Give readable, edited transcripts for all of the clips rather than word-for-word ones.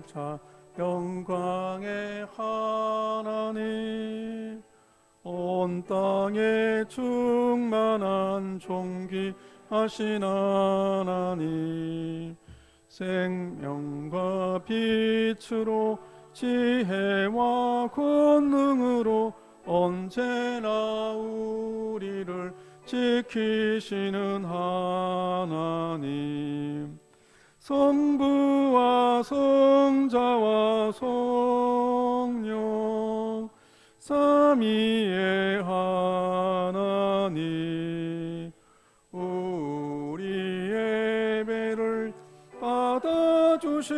자 영광의 하나님, 온 땅에 충만한 존귀하신 하나님, 생명과 빛으로 지혜와 권능으로 언제나 우리를 지키시는 하나님, 성부와 성자와 성령 삼위의 하나님, 우리 예배를 받아주시옵소서.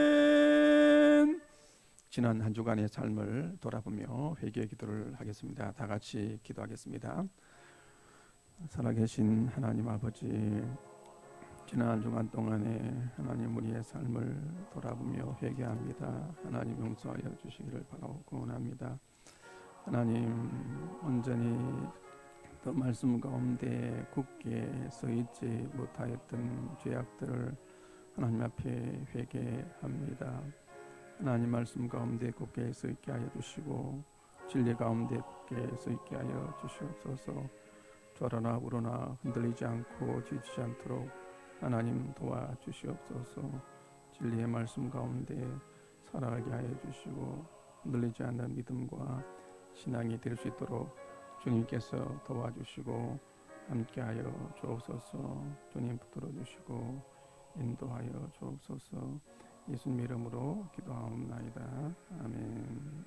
아멘. 지난 한 주간의 삶을 돌아보며 회개의 기도를 하겠습니다. 다 같이 기도하겠습니다. 살아계신 하나님 아버지, 지난 한 주간 동안에 하나님 우리의 삶을 돌아보며 회개합니다. 하나님 용서하여 주시기를 바라고 원합니다. 하나님, 온전히 더 말씀 가운데 굳게 서 있지 못하였던 죄악들을 하나님 앞에 회개합니다. 하나님 말씀 가운데 굳게 서 있게 하여 주시고 진리 가운데 굳게 서 있게 하여 주시옵소서. 좌로나 우로나 흔들리지 않고 지치지 않도록 하나님 도와주시옵소서. 진리의 말씀 가운데 살아가게 하여 주시고 흔들리지 않는 믿음과 신앙이 될 수 있도록 주님께서 도와주시고 함께하여 주옵소서. 주님 붙들어 주시고 인도하여 주옵소서. 예수님 이름으로 기도하옵나이다. 아멘.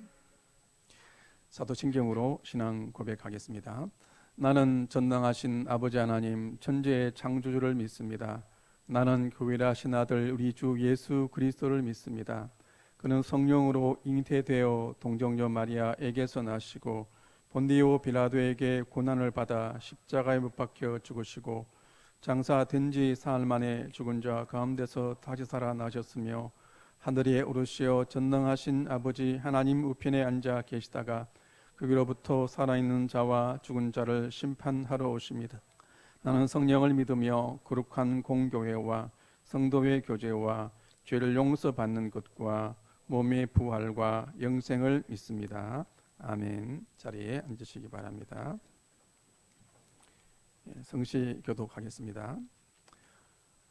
사도신경으로 신앙 고백하겠습니다. 나는 전능하신 아버지 하나님 천지의 창조주를 믿습니다. 나는 교회라 하신 아들 우리 주 예수 그리스도를 믿습니다. 그는 성령으로 잉태되어 동정녀 마리아에게서 나시고 본디오 빌라도에게 고난을 받아 십자가에 못 박혀 죽으시고 장사된 지 사흘 만에 죽은 자 가운데서 다시 살아나셨으며 하늘에 오르시어 전능하신 아버지 하나님 우편에 앉아 계시다가 거기로부터 살아있는 자와 죽은 자를 심판하러 오십니다. 나는 성령을 믿으며 거룩한 공교회와 성도의 교제와 죄를 용서받는 것과 몸의 부활과 영생을 믿습니다. 아멘. 자리에 앉으시기 바랍니다. 성시 교독하겠습니다.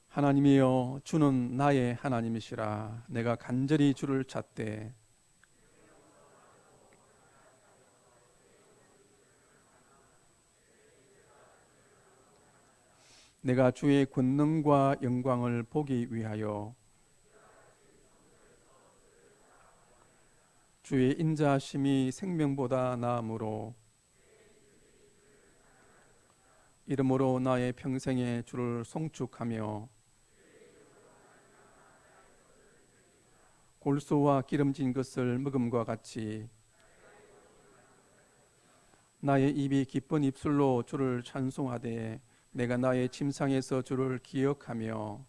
하나님이여, 주는 나의 하나님이시라. 내가 간절히 주를 찾되 내가 주의 권능과 영광을 보기 위하여 주의 인자하심이 생명보다 나으므로 이름으로 나의 평생에 주를 송축하며 골소와 기름진 것을 먹음과 같이 나의 입이 기쁜 입술로 주를 찬송하되 내가 나의 침상에서 주를 기억하며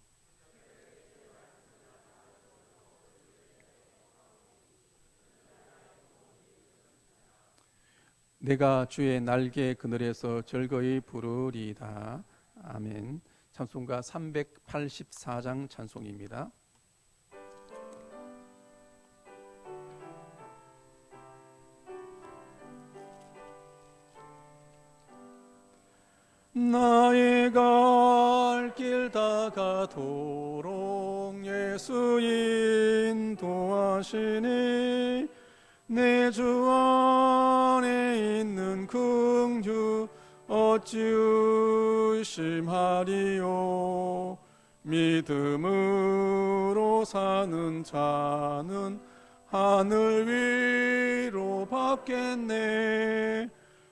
내가 주의 날개 그늘에서 즐거이 부르리이다. 아멘. 찬송가 384장 찬송입니다. 나의 갈 길 다가도록 예수 인도하시니 내 주 안에 있는 긍휼 어찌 의심하리요. 믿음으로 사는 자는 하늘 위로 받겠네.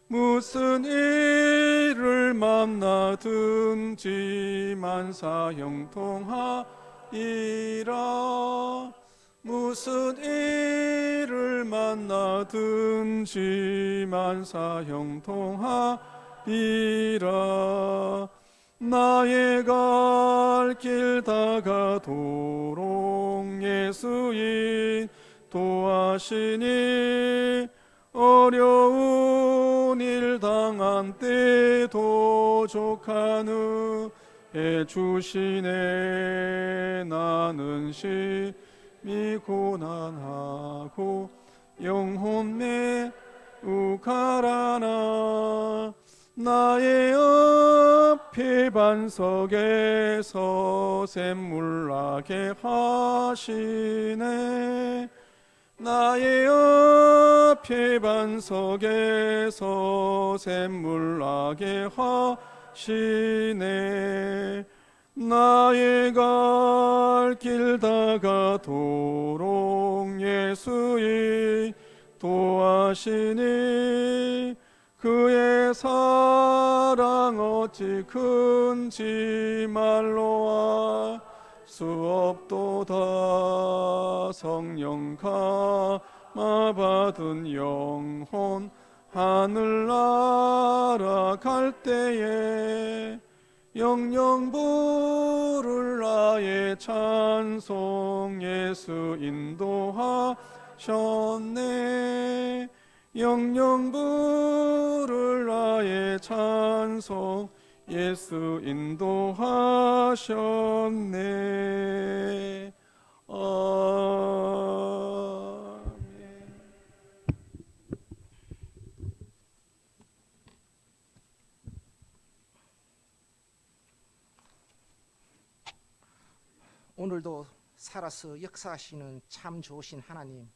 무슨 일을 만나든지 만사 형통하리라. 무슨 일을 만나든지 만사 형통하리라. 나의 갈 길 다가도록 예수 인도하시니 어려운 일 당 상한 때 도족한 주시네. 나는 심히 고난하고 영혼 매우 가라나. 나의 앞에 반석에서 샘물나게 하시네. 나의 앞에 반석에서 샘물나게 하시네. 나의 갈 길 다가도록 예수의 도하시니. 그의 사랑 어찌 큰지 말로 알 수 없도다. 성령 감화 받은 영혼 하늘 날아갈 때에 영영 부를 나의 찬송 예수 인도하셨네. 영영 부를 나의 찬송 예수 인도하셨네. 아멘. 오늘도 살아서 역사하시는 참 좋으신 하나님,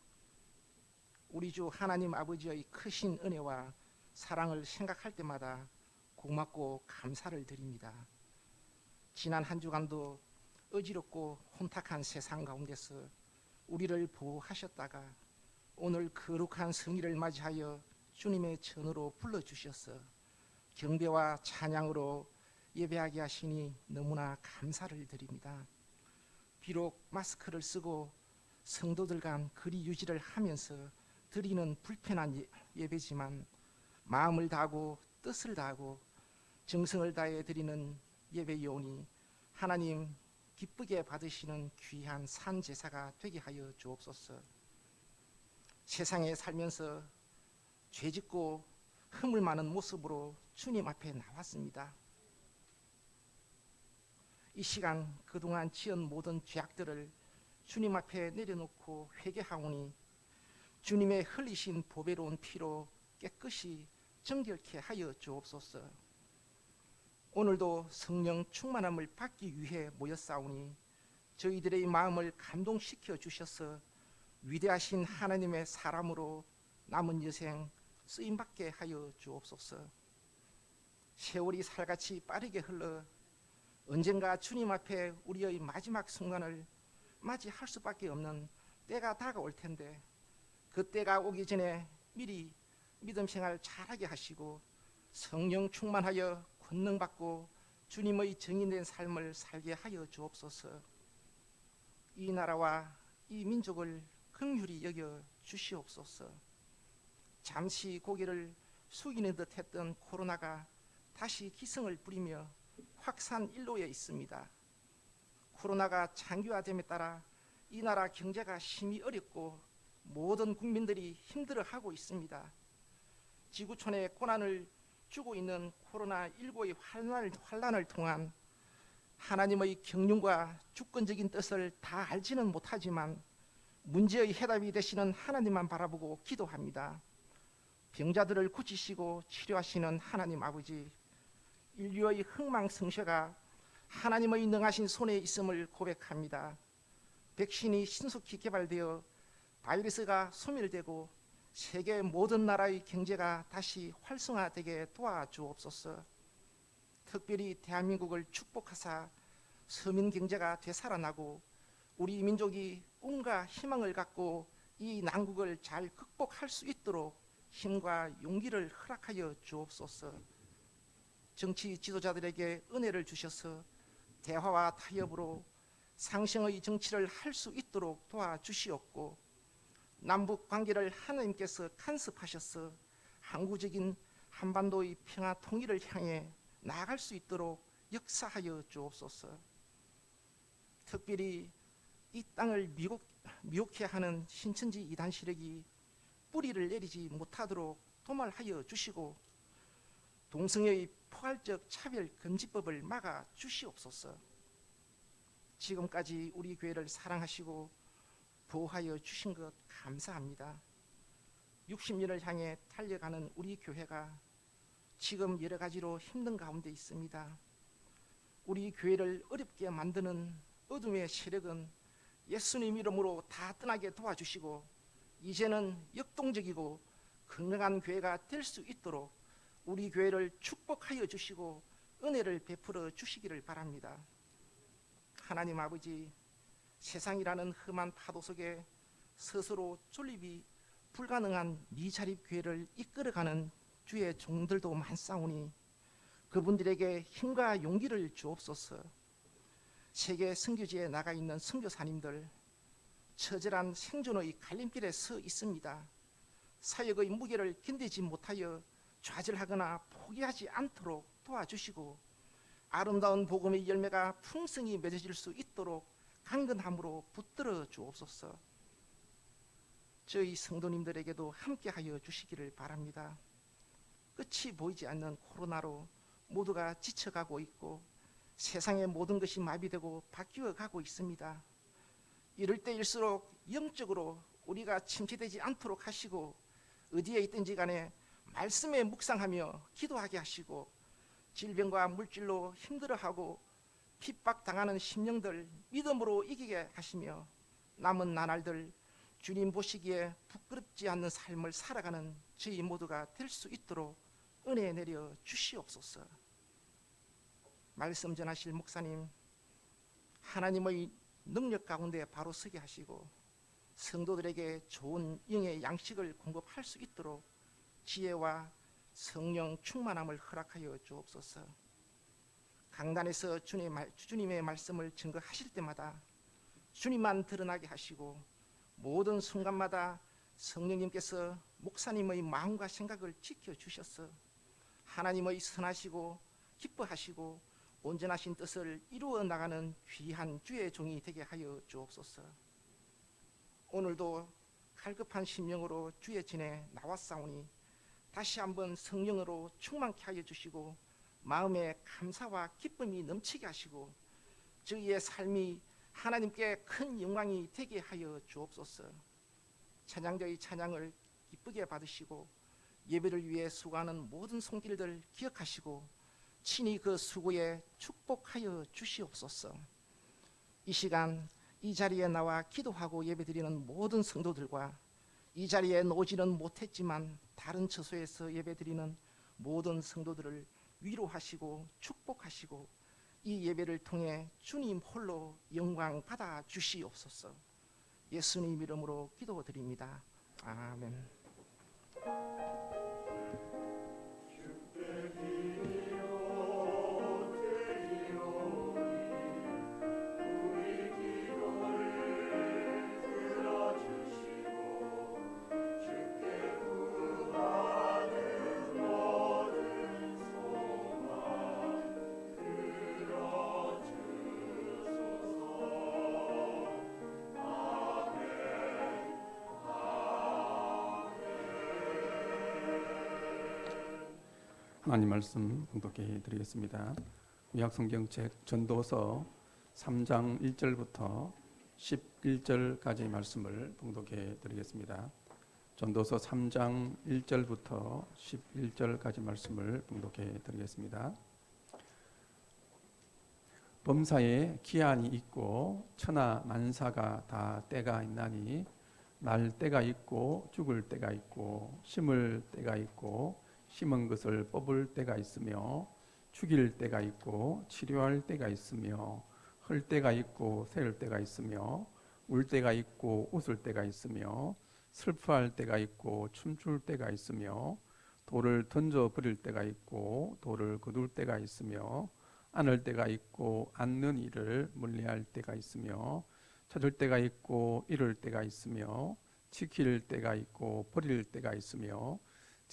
우리 주 하나님 아버지의 크신 은혜와 사랑을 생각할 때마다 고맙고 감사를 드립니다. 지난 한 주간도 어지럽고 혼탁한 세상 가운데서 우리를 보호하셨다가 오늘 거룩한 성일을 맞이하여 주님의 전으로 불러주셔서 경배와 찬양으로 예배하게 하시니 너무나 감사를 드립니다. 비록 마스크를 쓰고 성도들 간 거리 유지를 하면서 드리는 불편한 예배지만 마음을 다하고 뜻을 다하고 정성을 다해 드리는 예배이오니 하나님 기쁘게 받으시는 귀한 산제사가 되게 하여 주옵소서. 세상에 살면서 죄짓고 흠을 많은 모습으로 주님 앞에 나왔습니다. 이 시간 그동안 지은 모든 죄악들을 주님 앞에 내려놓고 회개하오니 주님의 흘리신 보배로운 피로 깨끗이 정결케 하여 주옵소서. 오늘도 성령 충만함을 받기 위해 모였사오니 저희들의 마음을 감동시켜 주셔서 위대하신 하나님의 사람으로 남은 여생 쓰임받게 하여 주옵소서. 세월이 살같이 빠르게 흘러 언젠가 주님 앞에 우리의 마지막 순간을 맞이할 수밖에 없는 때가 다가올 텐데 그 때가 오기 전에 미리 믿음 생활 잘하게 하시고 성령 충만하여 권능받고 주님의 정인된 삶을 살게 하여 주옵소서. 이 나라와 이 민족을 긍휼히 여겨 주시옵소서. 잠시 고개를 숙이는 듯 했던 코로나가 다시 기승을 부리며 확산 일로에 있습니다. 코로나가 장기화됨에 따라 이 나라 경제가 심히 어렵고 모든 국민들이 힘들어하고 있습니다. 지구촌에 고난을 주고 있는 코로나19의 환란을 통한 하나님의 경륜과 주권적인 뜻을 다 알지는 못하지만 문제의 해답이 되시는 하나님만 바라보고 기도합니다. 병자들을 고치시고 치료하시는 하나님 아버지, 인류의 흥망성쇠가 하나님의 능하신 손에 있음을 고백합니다. 백신이 신속히 개발되어 바이러스가 소멸되고 세계 모든 나라의 경제가 다시 활성화되게 도와주옵소서. 특별히 대한민국을 축복하사 서민 경제가 되살아나고 우리 민족이 꿈과 희망을 갖고 이 난국을 잘 극복할 수 있도록 힘과 용기를 허락하여 주옵소서. 정치 지도자들에게 은혜를 주셔서 대화와 타협으로 상생의 정치를 할 수 있도록 도와주시옵고 남북 관계를 하나님께서 간섭하셔서 항구적인 한반도의 평화 통일을 향해 나아갈 수 있도록 역사하여 주옵소서. 특별히 이 땅을 미혹해 하는 신천지 이단 세력이 뿌리를 내리지 못하도록 도말하여 주시고 동성애의 포괄적 차별 금지법을 막아 주시옵소서. 지금까지 우리 교회를 사랑하시고 보호하여 주신 것 감사합니다. 60년을 향해 달려가는 우리 교회가 지금 여러 가지로 힘든 가운데 있습니다. 우리 교회를 어렵게 만드는 어둠의 세력은 예수님 이름으로 다 떠나게 도와주시고 이제는 역동적이고 건강한 교회가 될 수 있도록 우리 교회를 축복하여 주시고 은혜를 베풀어 주시기를 바랍니다. 하나님 아버지, 세상이라는 험한 파도 속에 스스로 존립이 불가능한 미자립 교회를 이끌어가는 주의 종들도 많사오니 그분들에게 힘과 용기를 주옵소서. 세계 선교지에 나가 있는 선교사님들 처절한 생존의 갈림길에 서 있습니다. 사역의 무게를 견디지 못하여 좌절하거나 포기하지 않도록 도와주시고 아름다운 복음의 열매가 풍성히 맺어질 수 있도록 강건함으로 붙들어 주옵소서. 저희 성도님들에게도 함께하여 주시기를 바랍니다. 끝이 보이지 않는 코로나로 모두가 지쳐가고 있고 세상의 모든 것이 마비되고 바뀌어 가고 있습니다. 이럴 때일수록 영적으로 우리가 침체되지 않도록 하시고 어디에 있든지 간에 말씀에 묵상하며 기도하게 하시고 질병과 물질로 힘들어하고 핍박당하는 심령들 믿음으로 이기게 하시며 남은 나날들 주님 보시기에 부끄럽지 않는 삶을 살아가는 저희 모두가 될 수 있도록 은혜 내려 주시옵소서. 말씀 전하실 목사님 하나님의 능력 가운데 바로 서게 하시고 성도들에게 좋은 영의 양식을 공급할 수 있도록 지혜와 성령 충만함을 허락하여 주옵소서. 강단에서 주님의 말씀을 증거하실 때마다 주님만 드러나게 하시고 모든 순간마다 성령님께서 목사님의 마음과 생각을 지켜주셔서 하나님의 선하시고 기뻐하시고 온전하신 뜻을 이루어 나가는 귀한 주의 종이 되게 하여 주옵소서. 오늘도 갈급한 심령으로 주의 진에 나왔사오니 다시 한번 성령으로 충만케 하여 주시고 마음에 감사와 기쁨이 넘치게 하시고 저희의 삶이 하나님께 큰 영광이 되게 하여 주옵소서. 찬양자의 찬양을 기쁘게 받으시고 예배를 위해 수고하는 모든 손길들 기억하시고 친히 그 수고에 축복하여 주시옵소서. 이 시간 이 자리에 나와 기도하고 예배드리는 모든 성도들과 이 자리에 오지는 못했지만 다른 처소에서 예배드리는 모든 성도들을 위로하시고 축복하시고 이 예배를 통해 주님 홀로 영광 받아 주시옵소서. 예수님 이름으로 기도드립니다. 아멘. 하나님 말씀 봉독해 드리겠습니다. 구약성경책 전도서 3장 1절부터 11절까지 말씀을 봉독해 드리겠습니다. 전도서 3장 1절부터 11절까지 말씀을 봉독해 드리겠습니다. 범사에 기한이 있고 천하 만사가 다 때가 있나니 날 때가 있고 죽을 때가 있고 심을 때가 있고 심은 것을 뽑을 때가 있으며 죽일 때가 있고 치료할 때가 있으며 헐 때가 있고 세울 때가 있으며 울 때가 있고 웃을 때가 있으며 슬퍼할 때가 있고 춤출 때가 있으며 돌을 던져 버릴 때가 있고 돌을 거둘 때가 있으며 안을 때가 있고 앉는 일을 멀리할 때가 있으며 찾을 때가 있고 잃을 때가 있으며 지킬 때가 있고 버릴 때가 있으며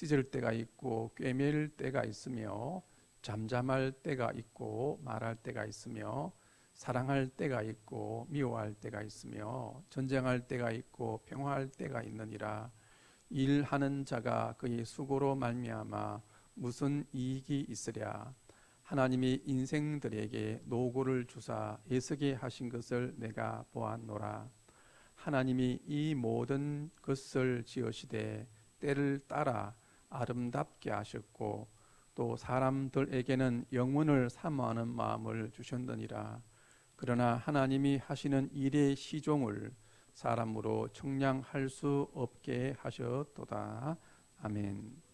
찢을 때가 있고 꿰맬 때가 있으며 잠잠할 때가 있고 말할 때가 있으며 사랑할 때가 있고 미워할 때가 있으며 전쟁할 때가 있고 평화할 때가 있느니라. 일하는 자가 그의 수고로 말미암아 무슨 이익이 있으랴. 하나님이 인생들에게 노고를 주사 애쓰게 하신 것을 내가 보았노라. 하나님이 이 모든 것을 지으시되 때를 따라 아름답게 하셨고 또 사람들에게는 영원을 사모하는 마음을 주셨느니라. 그러나 하나님이 하시는 일의 시종을 사람으로 청량할 수 없게 하셨도다. 아멘.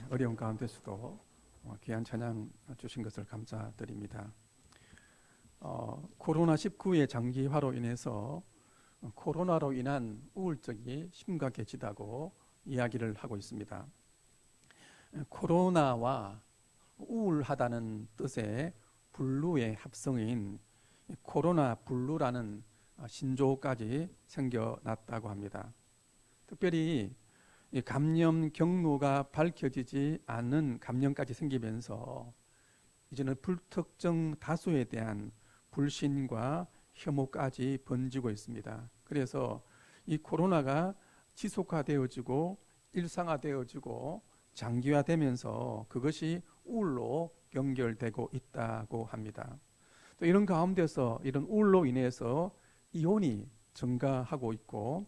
어려운 가운데서도 귀한 찬양 주신 것을 감사드립니다. 코로나19의 장기화로 인해서 코로나로 인한 우울증이 심각해지다고 이야기를 하고 있습니다. 코로나와 우울하다는 뜻의 블루의 합성인 코로나 블루라는 신조어까지 생겨났다고 합니다. 특별히 이 감염 경로가 밝혀지지 않는 감염까지 생기면서 이제는 불특정 다수에 대한 불신과 혐오까지 번지고 있습니다. 그래서 이 코로나가 지속화되어지고 일상화되어지고 장기화되면서 그것이 우울로 연결되고 있다고 합니다. 또 이런 가운데서 이런 우울로 인해서 이혼이 증가하고 있고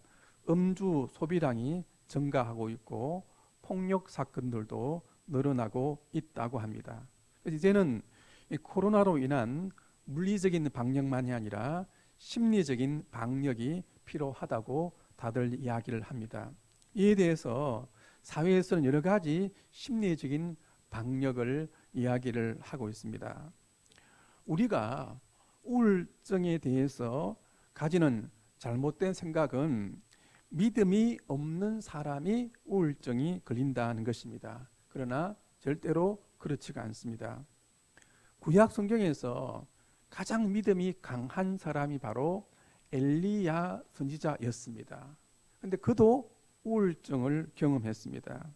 음주 소비량이 증가하고 있고 폭력 사건들도 늘어나고 있다고 합니다. 그래서 이제는 이 코로나로 인한 물리적인 방역만이 아니라 심리적인 방역이 필요하다고 다들 이야기를 합니다. 이에 대해서 사회에서는 여러 가지 심리적인 방역을 이야기를 하고 있습니다. 우리가 우울증에 대해서 가지는 잘못된 생각은 믿음이 없는 사람이 우울증이 걸린다는 것입니다. 그러나 절대로 그렇지가 않습니다. 구약 성경에서 가장 믿음이 강한 사람이 바로 엘리야 선지자였습니다. 그런데 그도 우울증을 경험했습니다.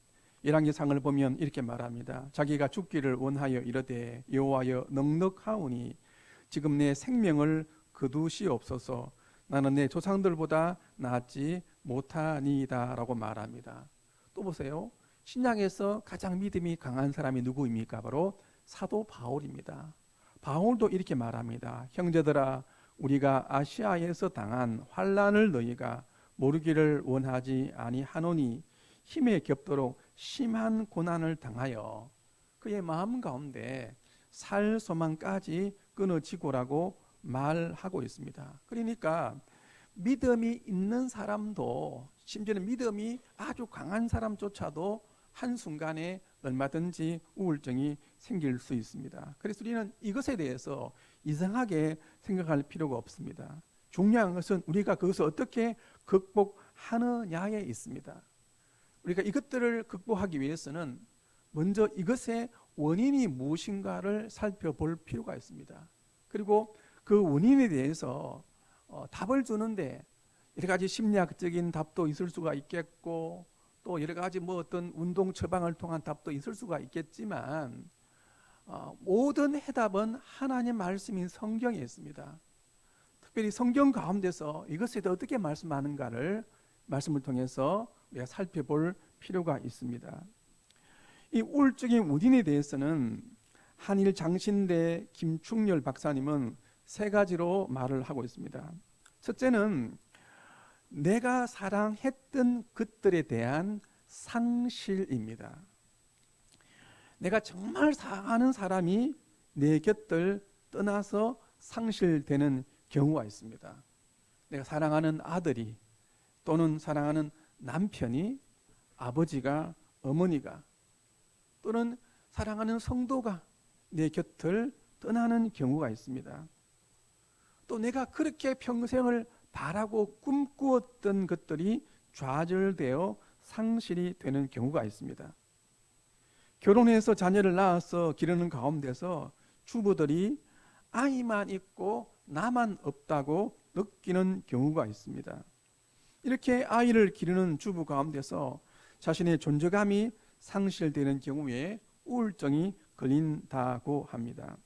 열왕기상을 보면 이렇게 말합니다. 자기가 죽기를 원하여 이르되 여호와여 넉넉하오니 지금 내 생명을 거두시옵소서. 나는 내 조상들보다 낫지 못하니이다 라고 말합니다. 또 보세요. 신약에서 가장 믿음이 강한 사람이 누구입니까? 바로 사도 바울입니다. 바울도 이렇게 말합니다. 형제들아, 우리가 아시아에서 당한 환난을 너희가 모르기를 원하지 아니하노니 힘에 겹도록 심한 고난을 당하여 그의 마음 가운데 살 소망까지 끊어지고라고 말하고 있습니다. 그러니까 믿음이 있는 사람도, 심지어는 믿음이 아주 강한 사람조차도 한순간에 얼마든지 우울증이 생길 수 있습니다. 그래서 우리는 이것에 대해서 이상하게 생각할 필요가 없습니다. 중요한 것은 우리가 그것을 어떻게 극복하느냐에 있습니다. 우리가 이것들을 극복하기 위해서는 먼저 이것의 원인이 무엇인가를 살펴볼 필요가 있습니다. 그리고 그 원인에 대해서 답을 주는데 여러 가지 심리학적인 답도 있을 수가 있겠고, 또 여러 가지 어떤 운동 처방을 통한 답도 있을 수가 있겠지만, 모든 해답은 하나님 말씀인 성경에 있습니다. 특별히 성경 가운데서 이것에 대해 어떻게 말씀하는가를 말씀을 통해서 우리가 살펴볼 필요가 있습니다. 이 우울증의 원인에 대해서는 한일 장신대 김충렬 박사님은 세 가지로 말을 하고 있습니다. 첫째는 내가 사랑했던 것들에 대한 상실입니다. 내가 정말 사랑하는 사람이 내 곁을 떠나서 상실되는 경우가 있습니다. 내가 사랑하는 아들이 또는 사랑하는 남편이, 아버지가, 어머니가, 또는 사랑하는 성도가 내 곁을 떠나는 경우가 있습니다. 또 내가 그렇게 평생을 바라고 꿈꾸었던 것들이 좌절되어 상실이 되는 경우가 있습니다. 결혼해서 자녀를 낳아서 기르는 가운데서 주부들이 아이만 있고 나만 없다고 느끼는 경우가 있습니다. 이렇게 아이를 기르는 주부 가운데서 자신의 존재감이 상실되는 경우에 우울증이 걸린다고 합니다.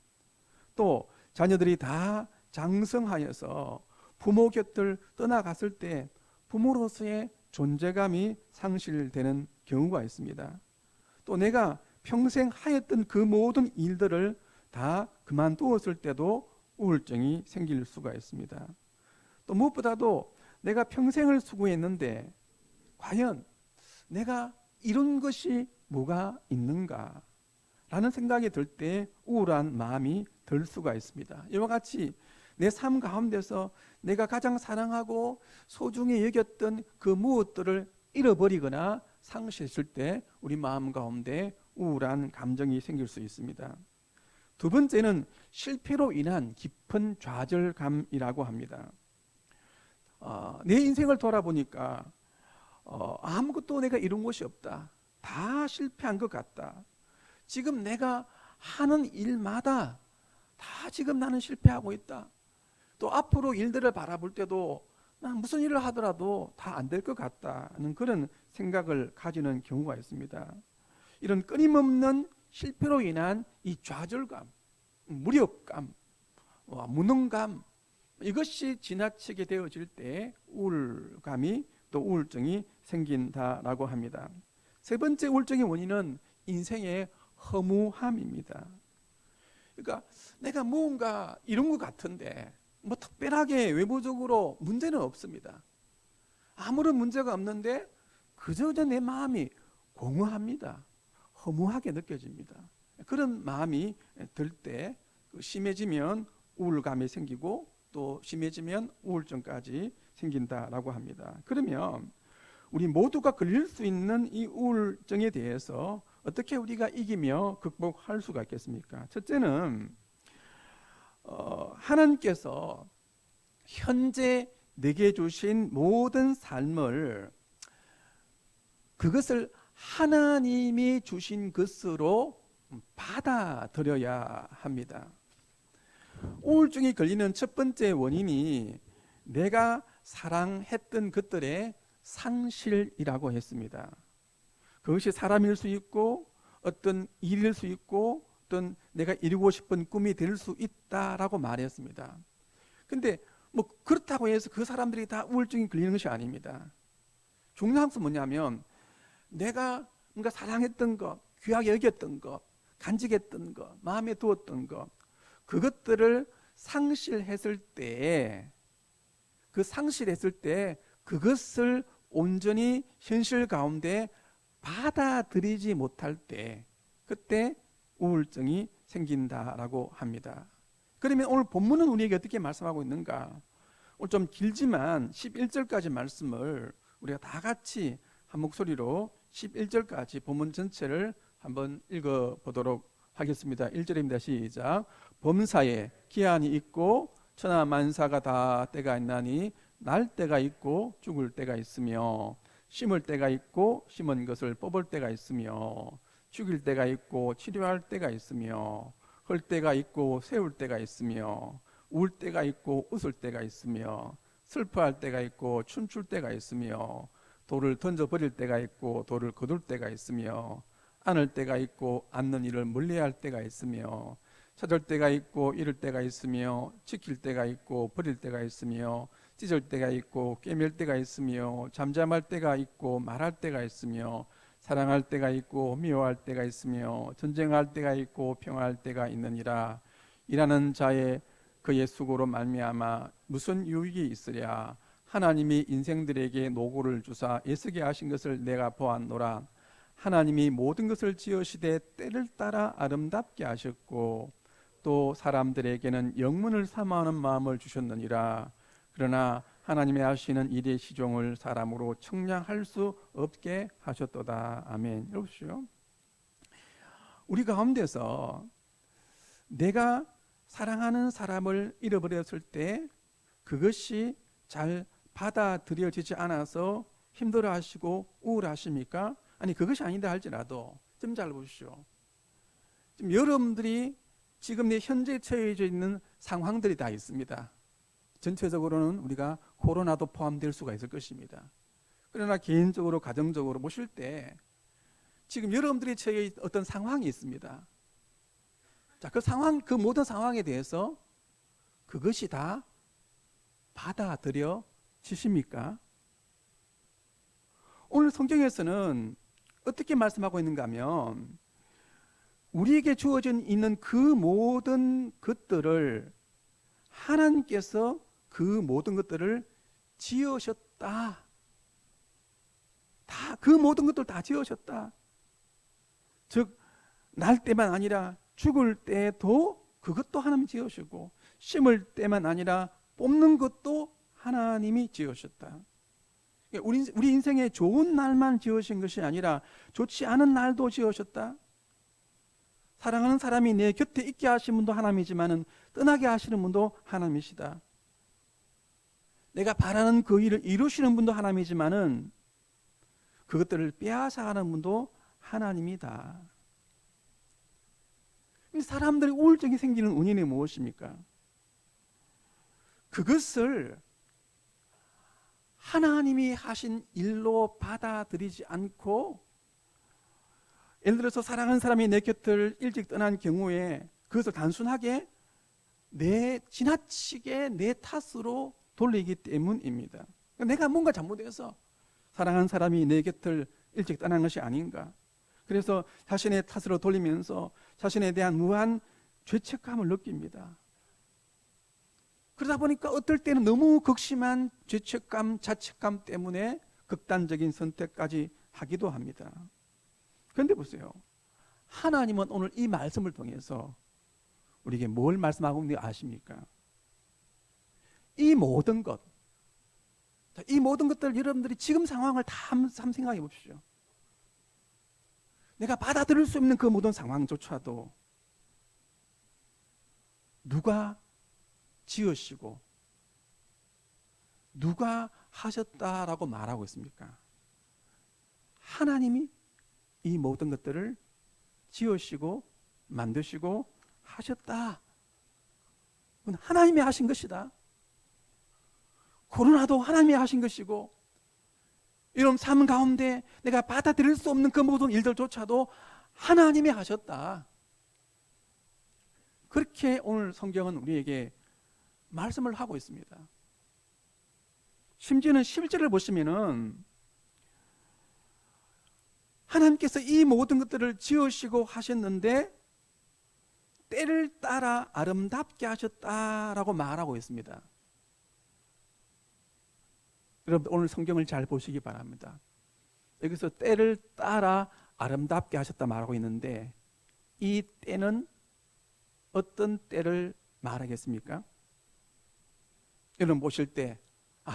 또 자녀들이 다 장성하여서 부모 곁을 떠나갔을 때 부모로서의 존재감이 상실되는 경우가 있습니다. 또 내가 평생 하였던 그 모든 일들을 다 그만두었을 때도 우울증이 생길 수가 있습니다. 또 무엇보다도 내가 평생을 수고했는데 과연 내가 이룬 것이 뭐가 있는가 라는 생각이 들 때 우울한 마음이 들 수가 있습니다. 이와 같이 내 삶 가운데서 내가 가장 사랑하고 소중히 여겼던 그 무엇들을 잃어버리거나 상실했을 때 우리 마음 가운데 우울한 감정이 생길 수 있습니다. 두 번째는 실패로 인한 깊은 좌절감이라고 합니다. 내 인생을 돌아보니까 아무것도 내가 이룬 것이 없다. 다 실패한 것 같다. 지금 내가 하는 일마다 다 지금 나는 실패하고 있다. 또 앞으로 일들을 바라볼 때도 난 무슨 일을 하더라도 다 안 될 것 같다는 그런 생각을 가지는 경우가 있습니다. 이런 끊임없는 실패로 인한 이 좌절감, 무력감, 무능감, 이것이 지나치게 되어질 때 우울감이 또 우울증이 생긴다라고 합니다. 세 번째 우울증의 원인은 인생의 허무함입니다. 그러니까 내가 무언가 이룬 것 같은데 특별하게 외부적으로 문제는 없습니다. 아무런 문제가 없는데 그저 내 마음이 공허합니다. 허무하게 느껴집니다. 그런 마음이 들 때 심해지면 우울감이 생기고 또 심해지면 우울증까지 생긴다라고 합니다. 그러면 우리 모두가 걸릴 수 있는 이 우울증에 대해서 어떻게 우리가 이기며 극복할 수가 있겠습니까? 첫째는 하나님께서 현재 내게 주신 모든 삶을 그것을 하나님이 주신 것으로 받아들여야 합니다. 우울증이 걸리는 첫 번째 원인이 내가 사랑했던 것들의 상실이라고 했습니다. 그것이 사람일 수 있고 어떤 일일 수 있고 어떤 내가 이루고 싶은 꿈이 될 수 있다라고 말했습니다. 근데 뭐 그렇다고 해서 그 사람들이 다 우울증이 걸리는 것이 아닙니다. 중요한 것은 뭐냐면 내가 뭔가 사랑했던 것, 귀하게 여겼던 것, 간직했던 것, 마음에 두었던 것, 그것들을 상실했을 때, 그 상실했을 때 그것을 온전히 현실 가운데 받아들이지 못할 때, 그때 우울증이 생긴다라고 합니다. 그러면 오늘 본문은 우리에게 어떻게 말씀하고 있는가? 오늘 좀 길지만 11절까지 말씀을 우리가 다 같이 한 목소리로 11절까지 본문 전체를 한번 읽어보도록 하겠습니다. 1절입니다. 시작. 범사에 기한이 있고 천하 만사가 다 때가 있나니 날 때가 있고 죽을 때가 있으며 심을 때가 있고 심은 것을 뽑을 때가 있으며 죽일 때가 있고 치료할 때가 있으며 헐 때가 있고 세울 때가 있으며 울 때가 있고 웃을 때가 있으며 슬퍼할 때가 있고 춤출 때가 있으며 돌을 던져버릴 때가 있고 돌을 거둘 때가 있으며 안을 때가 있고 안는 일을 멀리할 때가 있으며 찾을 때가 있고 잃을 때가 있으며 지킬 때가 있고 버릴 때가 있으며 찢을 때가 있고 꿰맬 때가 있으며 잠잠할 때가 있고 말할 때가 있으며 사랑할 때가 있고 미워할 때가 있으며 전쟁할 때가 있고 평화할 때가 있느니라. 일하는 자의 그의 수고로 말미암아 무슨 유익이 있으랴. 하나님이 인생들에게 노고를 주사 애쓰게 하신 것을 내가 보았노라. 하나님이 모든 것을 지으시되 때를 따라 아름답게 하셨고 또 사람들에게는 영문을 삼아하는 마음을 주셨느니라. 그러나 하나님의 하시는 일의 시종을 사람으로 측량할 수 없게 하셨도다. 아멘. 여보시오. 우리 가운데서 내가 사랑하는 사람을 잃어버렸을 때 그것이 잘 받아들여지지 않아서 힘들어하시고 우울하십니까? 아니 그것이 아니다 할지라도 좀 잘 보십시오. 지금 여러분들이 지금 내 현재 처해져 있는 상황들이 다 있습니다. 전체적으로는 우리가 코로나도 포함될 수가 있을 것입니다. 그러나 개인적으로 가정적으로 보실 때 지금 여러분들이 처해 있는 어떤 상황이 있습니다. 자, 그 상황, 그 모든 상황에 대해서 그것이 다 받아들여지십니까? 오늘 성경에서는 어떻게 말씀하고 있는가 하면 우리에게 주어져 있는 그 모든 것들을 하나님께서 그 모든 것들을 지으셨다. 다 그 모든 것들 다 지으셨다. 즉 날 때만 아니라 죽을 때도 그것도 하나님이 지으시고 심을 때만 아니라 뽑는 것도 하나님이 지으셨다. 우리 인생에 좋은 날만 지으신 것이 아니라 좋지 않은 날도 지으셨다. 사랑하는 사람이 내 곁에 있게 하신 분도 하나님이지만은 떠나게 하시는 분도 하나님이시다. 내가 바라는 그 일을 이루시는 분도 하나님이지만은 그것들을 빼앗아 가는 분도 하나님이다. 사람들이 우울증이 생기는 원인이 무엇입니까? 그것을 하나님이 하신 일로 받아들이지 않고, 예를 들어서 사랑하는 사람이 내 곁을 일찍 떠난 경우에 그것을 단순하게 지나치게 내 탓으로 돌리기 때문입니다. 내가 뭔가 잘못해서 사랑하는 사람이 내 곁을 일찍 떠난 것이 아닌가. 그래서 자신의 탓으로 돌리면서 자신에 대한 무한 죄책감을 느낍니다. 그러다 보니까 어떨 때는 너무 극심한 죄책감, 자책감 때문에 극단적인 선택까지 하기도 합니다. 그런데 보세요. 하나님은 오늘 이 말씀을 통해서 우리에게 뭘 말씀하고 있는지 아십니까? 이 모든 것, 이 모든 것들 여러분들이 지금 상황을 다 한번 생각해 보십시오. 내가 받아들일 수 없는 그 모든 상황조차도 누가 지으시고 누가 하셨다라고 말하고 있습니까? 하나님이 이 모든 것들을 지으시고 만드시고 하셨다. 그건 하나님이 하신 것이다. 코로나도 하나님이 하신 것이고, 이런 삶 가운데 내가 받아들일 수 없는 그 모든 일들조차도 하나님이 하셨다. 그렇게 오늘 성경은 우리에게 말씀을 하고 있습니다. 심지어는 11절을 보시면은 하나님께서 이 모든 것들을 지으시고 하셨는데 때를 따라 아름답게 하셨다라고 말하고 있습니다. 여러분 오늘 성경을 잘 보시기 바랍니다. 여기서 때를 따라 아름답게 하셨다 말하고 있는데 이 때는 어떤 때를 말하겠습니까? 여러분 보실 때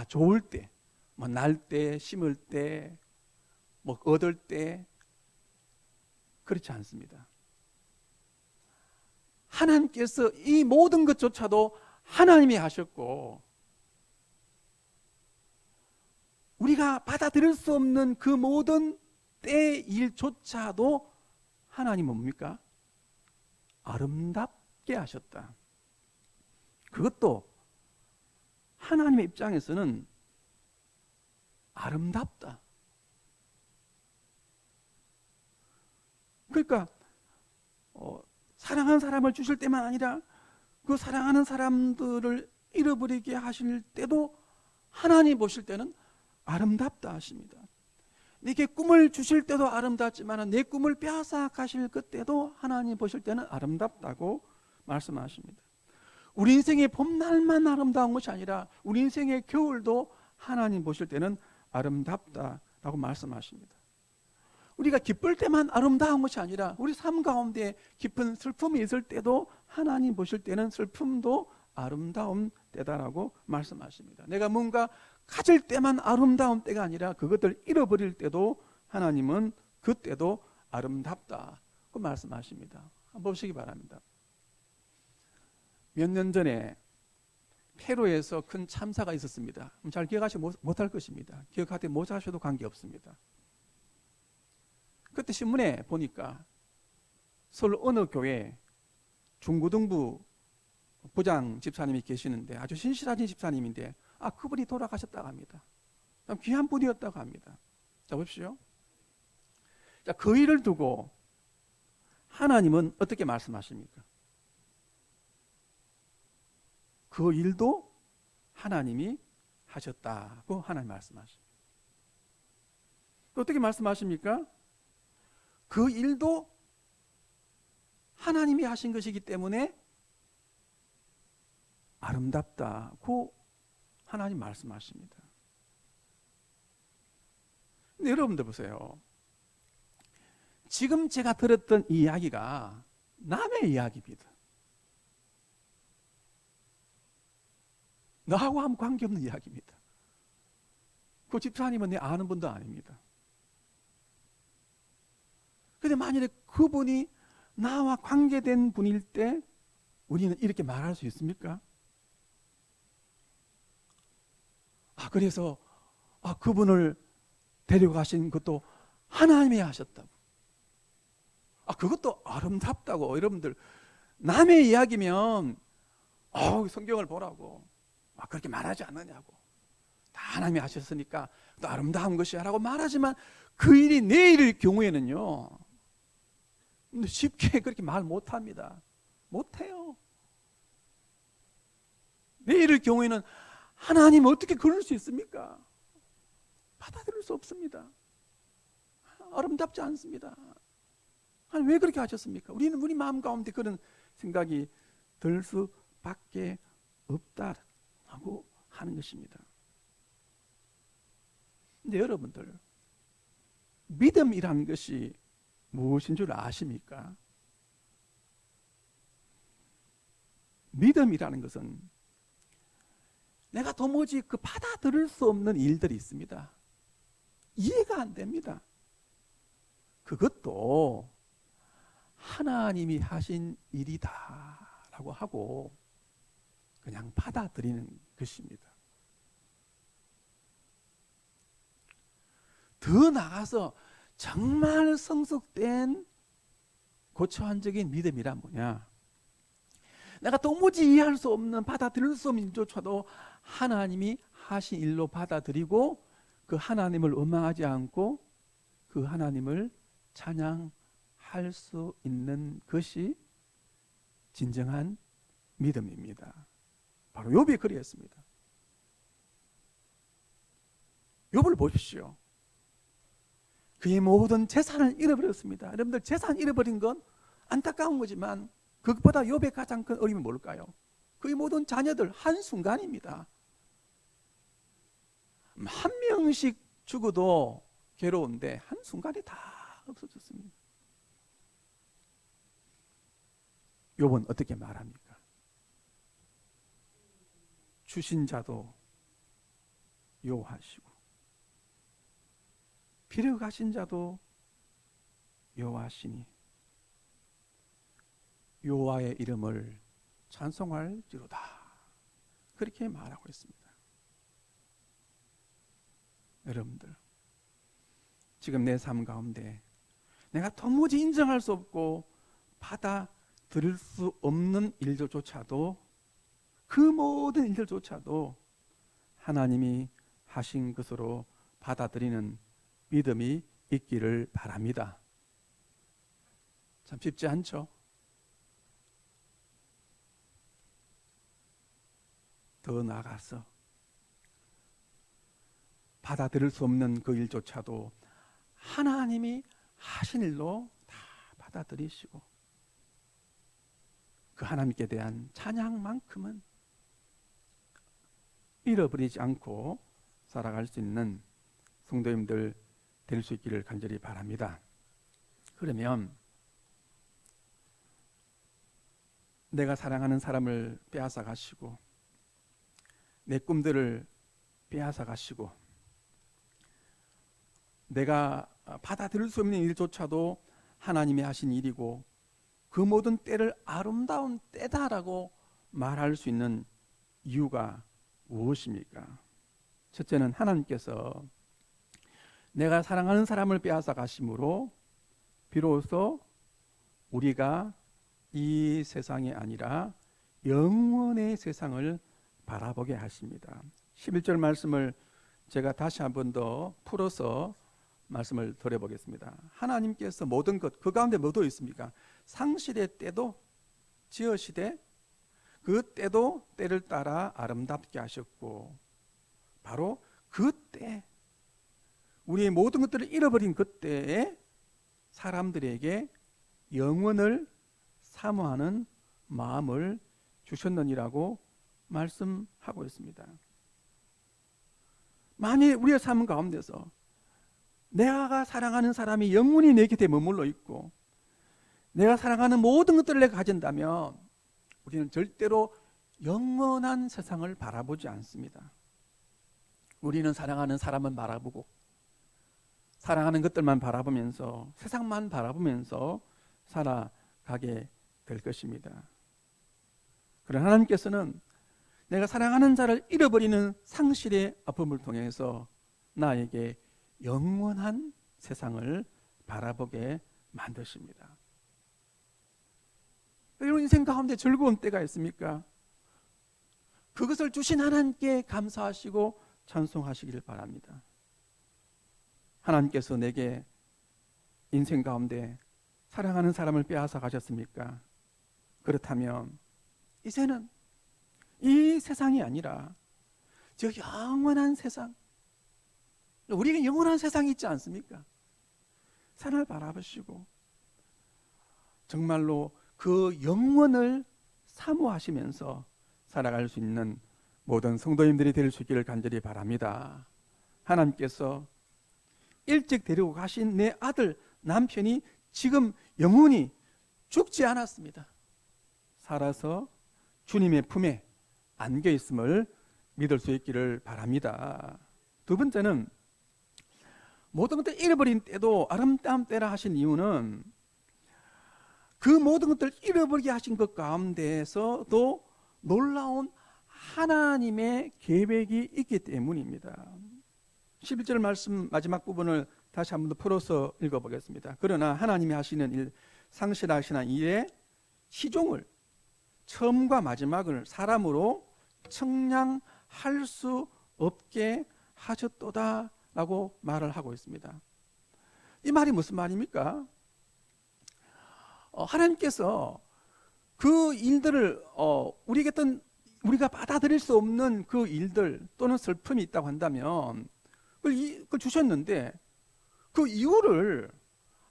좋을 때, 날 때, 심을 때, 얻을 때 그렇지 않습니다. 하나님께서 이 모든 것조차도 하나님이 하셨고 우리가 받아들일 수 없는 그 모든 때의 일조차도 하나님은 뭡니까? 아름답게 하셨다. 그것도 하나님의 입장에서는 아름답다. 그러니까 사랑하는 사람을 주실 때만 아니라 그 사랑하는 사람들을 잃어버리게 하실 때도 하나님 보실 때는 아름답다 하십니다. 내게 꿈을 주실 때도 아름답지만 내 꿈을 빼앗아가실 그때도 하나님 보실 때는 아름답다고 말씀하십니다. 우리 인생의 봄날만 아름다운 것이 아니라 우리 인생의 겨울도 하나님 보실 때는 아름답다라고 말씀하십니다. 우리가 기쁠 때만 아름다운 것이 아니라 우리 삶 가운데 깊은 슬픔이 있을 때도 하나님 보실 때는 슬픔도 아름다운 때다라고 말씀하십니다. 내가 뭔가 가질 때만 아름다운 때가 아니라 그것들 잃어버릴 때도 하나님은 그때도 아름답다고 말씀하십니다. 한번 보시기 바랍니다. 몇 년 전에 페루에서 큰 참사가 있었습니다. 잘 기억하지 못할 것입니다. 기억하지 못하셔도 관계없습니다. 그때 신문에 보니까 서울 어느 교회 중고등부 부장 집사님이 계시는데 아주 신실하신 집사님인데 그분이 돌아가셨다고 합니다. 참 귀한 분이었다고 합니다. 자 보십시오. 자, 그 일을 두고 하나님은 어떻게 말씀하십니까? 그 일도 하나님이 하셨다고 하나님 말씀하십니다. 어떻게 말씀하십니까? 그 일도 하나님이 하신 것이기 때문에 아름답다고 하나님 말씀하십니다. 근데 여러분들 보세요. 지금 제가 들었던 이 이야기가 남의 이야기입니다. 나하고 아무 관계없는 이야기입니다. 그 집사님은 내 아는 분도 아닙니다. 그런데 만일에 그분이 나와 관계된 분일 때 우리는 이렇게 말할 수 있습니까? 그래서 그분을 데리고 가신 것도 하나님이 하셨다고. 그것도 아름답다고. 여러분들 남의 이야기면 성경을 보라고 그렇게 말하지 않느냐고. 다 하나님이 하셨으니까 또 아름다운 것이야 라고 말하지만 그 일이 내 일일 경우에는요 쉽게 그렇게 말 못합니다. 못해요. 내 일일 경우에는 하나님 어떻게 그럴 수 있습니까? 받아들일 수 없습니다. 아름답지 않습니다. 하나님 왜 그렇게 하셨습니까? 우리는 우리 마음 가운데 그런 생각이 들 수밖에 없다라고 하는 것입니다. 근데 여러분들 믿음이라는 것이 무엇인 줄 아십니까? 믿음이라는 것은 내가 도무지 받아들일 수 없는 일들이 있습니다. 이해가 안 됩니다. 그것도 하나님이 하신 일이다라고 하고 그냥 받아들이는 것입니다. 더 나아가서 정말 성숙된 고차원적인 믿음이란 뭐냐? 내가 도무지 이해할 수 없는, 받아들일 수 없는 일조차도 하나님이 하신 일로 받아들이고 그 하나님을 원망하지 않고 그 하나님을 찬양할 수 있는 것이 진정한 믿음입니다. 바로 욥이 그리했습니다. 욥을 보십시오. 그의 모든 재산을 잃어버렸습니다. 여러분들, 재산 잃어버린 건 안타까운 거지만 그것보다 욥의 가장 큰 어려움이 뭘까요? 그의 모든 자녀들 한순간입니다. 한 명씩 죽어도 괴로운데 한순간에 다 없어졌습니다. 욥은 어떻게 말합니까? 주신 자도 여호와시고 빌어가신 자도 여호와시니 여호와의 이름을 찬송할지로다. 그렇게 말하고 있습니다. 여러분들, 지금 내 삶 가운데 내가 도무지 인정할 수 없고 받아들일 수 없는 일들조차도, 그 모든 일들조차도 하나님이 하신 것으로 받아들이는 믿음이 있기를 바랍니다. 참 쉽지 않죠? 더 나아가서 받아들일 수 없는 그 일조차도 하나님이 하신 일로 다 받아들이시고 그 하나님께 대한 찬양만큼은 잃어버리지 않고 살아갈 수 있는 성도님들 될 수 있기를 간절히 바랍니다. 그러면 내가 사랑하는 사람을 빼앗아 가시고 내 꿈들을 빼앗아 가시고 내가 받아들일 수 없는 일조차도 하나님이 하신 일이고 그 모든 때를 아름다운 때다라고 말할 수 있는 이유가 무엇입니까? 첫째는 하나님께서 내가 사랑하는 사람을 빼앗아 가심으로 비로소 우리가 이 세상이 아니라 영원의 세상을 바라보게 하십니다. 11절 말씀을 제가 다시 한 번 더 풀어서 말씀을 드려보겠습니다. 하나님께서 모든 것, 그 가운데 뭐도 있습니까? 상실의 때도 지으시되 그 때도 때를 따라 아름답게 하셨고 바로 그때 우리의 모든 것들을 잃어버린 그때에 사람들에게 영원을 사모하는 마음을 주셨느니라고 말씀하고 있습니다. 만일 우리의 삶 가운데서 내가 사랑하는 사람이 영원히 내 곁에 머물러 있고 내가 사랑하는 모든 것들을 내가 가진다면 우리는 절대로 영원한 세상을 바라보지 않습니다. 우리는 사랑하는 사람만 바라보고 사랑하는 것들만 바라보면서 세상만 바라보면서 살아가게 될 것입니다. 그러나 하나님께서는 내가 사랑하는 자를 잃어버리는 상실의 아픔을 통해서 나에게 영원한 세상을 바라보게 만드십니다. 여러분, 인생 가운데 즐거운 때가 있습니까? 그것을 주신 하나님께 감사하시고 찬송하시길 바랍니다. 하나님께서 내게 인생 가운데 사랑하는 사람을 빼앗아 가셨습니까? 그렇다면 이제는 이 세상이 아니라 저 영원한 세상, 우리에게 영원한 세상이 있지 않습니까? 산을 바라보시고 정말로 그 영원을 사모하시면서 살아갈 수 있는 모든 성도님들이 될 수 있기를 간절히 바랍니다. 하나님께서 일찍 데리고 가신 내 아들 남편이 지금 영원히 죽지 않았습니다. 살아서 주님의 품에 안겨 있음을 믿을 수 있기를 바랍니다. 두 번째는 모든 것들 잃어버린 때도 아름다운 때라 하신 이유는 그 모든 것들을 잃어버리게 하신 것 가운데에서도 놀라운 하나님의 계획이 있기 때문입니다. 11절 말씀 마지막 부분을 다시 한 번 더 풀어서 읽어보겠습니다. 그러나 하나님이 하시는 일, 상실하시는 일의 시종을, 처음과 마지막을 사람으로 측량할 수 없게 하셨도다 라고 말을 하고 있습니다. 이 말이 무슨 말입니까? 하나님께서 그 일들을 우리가 받아들일 수 없는 그 일들 또는 슬픔이 있다고 한다면 그걸 주셨는데 그 이유를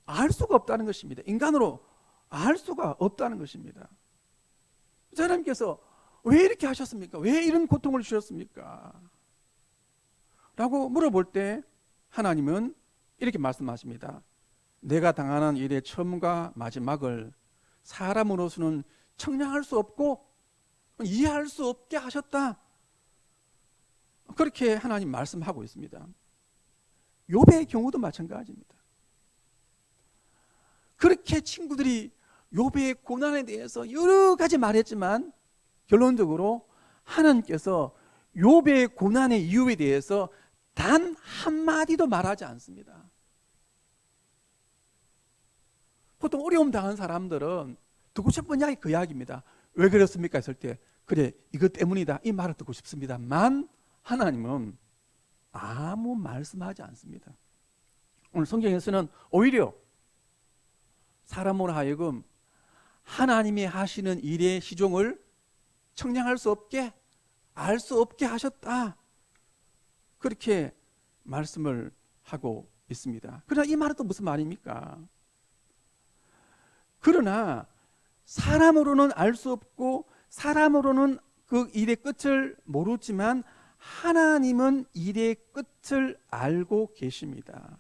알 수가 없다는 것입니다. 인간으로 알 수가 없다는 것입니다. 하나님께서 왜 이렇게 하셨습니까? 왜 이런 고통을 주셨습니까? 라고 물어볼 때 하나님은 이렇게 말씀하십니다. 내가 당하는 일의 처음과 마지막을 사람으로서는 측량할 수 없고 이해할 수 없게 하셨다. 그렇게 하나님 말씀하고 있습니다. 욥의 경우도 마찬가지입니다. 그렇게 친구들이 욥의 고난에 대해서 여러 가지 말했지만 결론적으로 하나님께서 욥의 고난의 이유에 대해서 단 한마디도 말하지 않습니다. 보통 어려움 당한 사람들은 듣고 싶은 이야기 그 이야기입니다. 왜 그렇습니까? 했을 때 그래 이것 때문이다 이 말을 듣고 싶습니다만 하나님은 아무 말씀하지 않습니다. 오늘 성경에서는 오히려 사람으로 하여금 하나님이 하시는 일의 시종을 측량할 수 없게 알 수 없게 하셨다. 그렇게 말씀을 하고 있습니다. 그러나 이 말은 또 무슨 말입니까? 그러나 사람으로는 알 수 없고 사람으로는 그 일의 끝을 모르지만 하나님은 일의 끝을 알고 계십니다.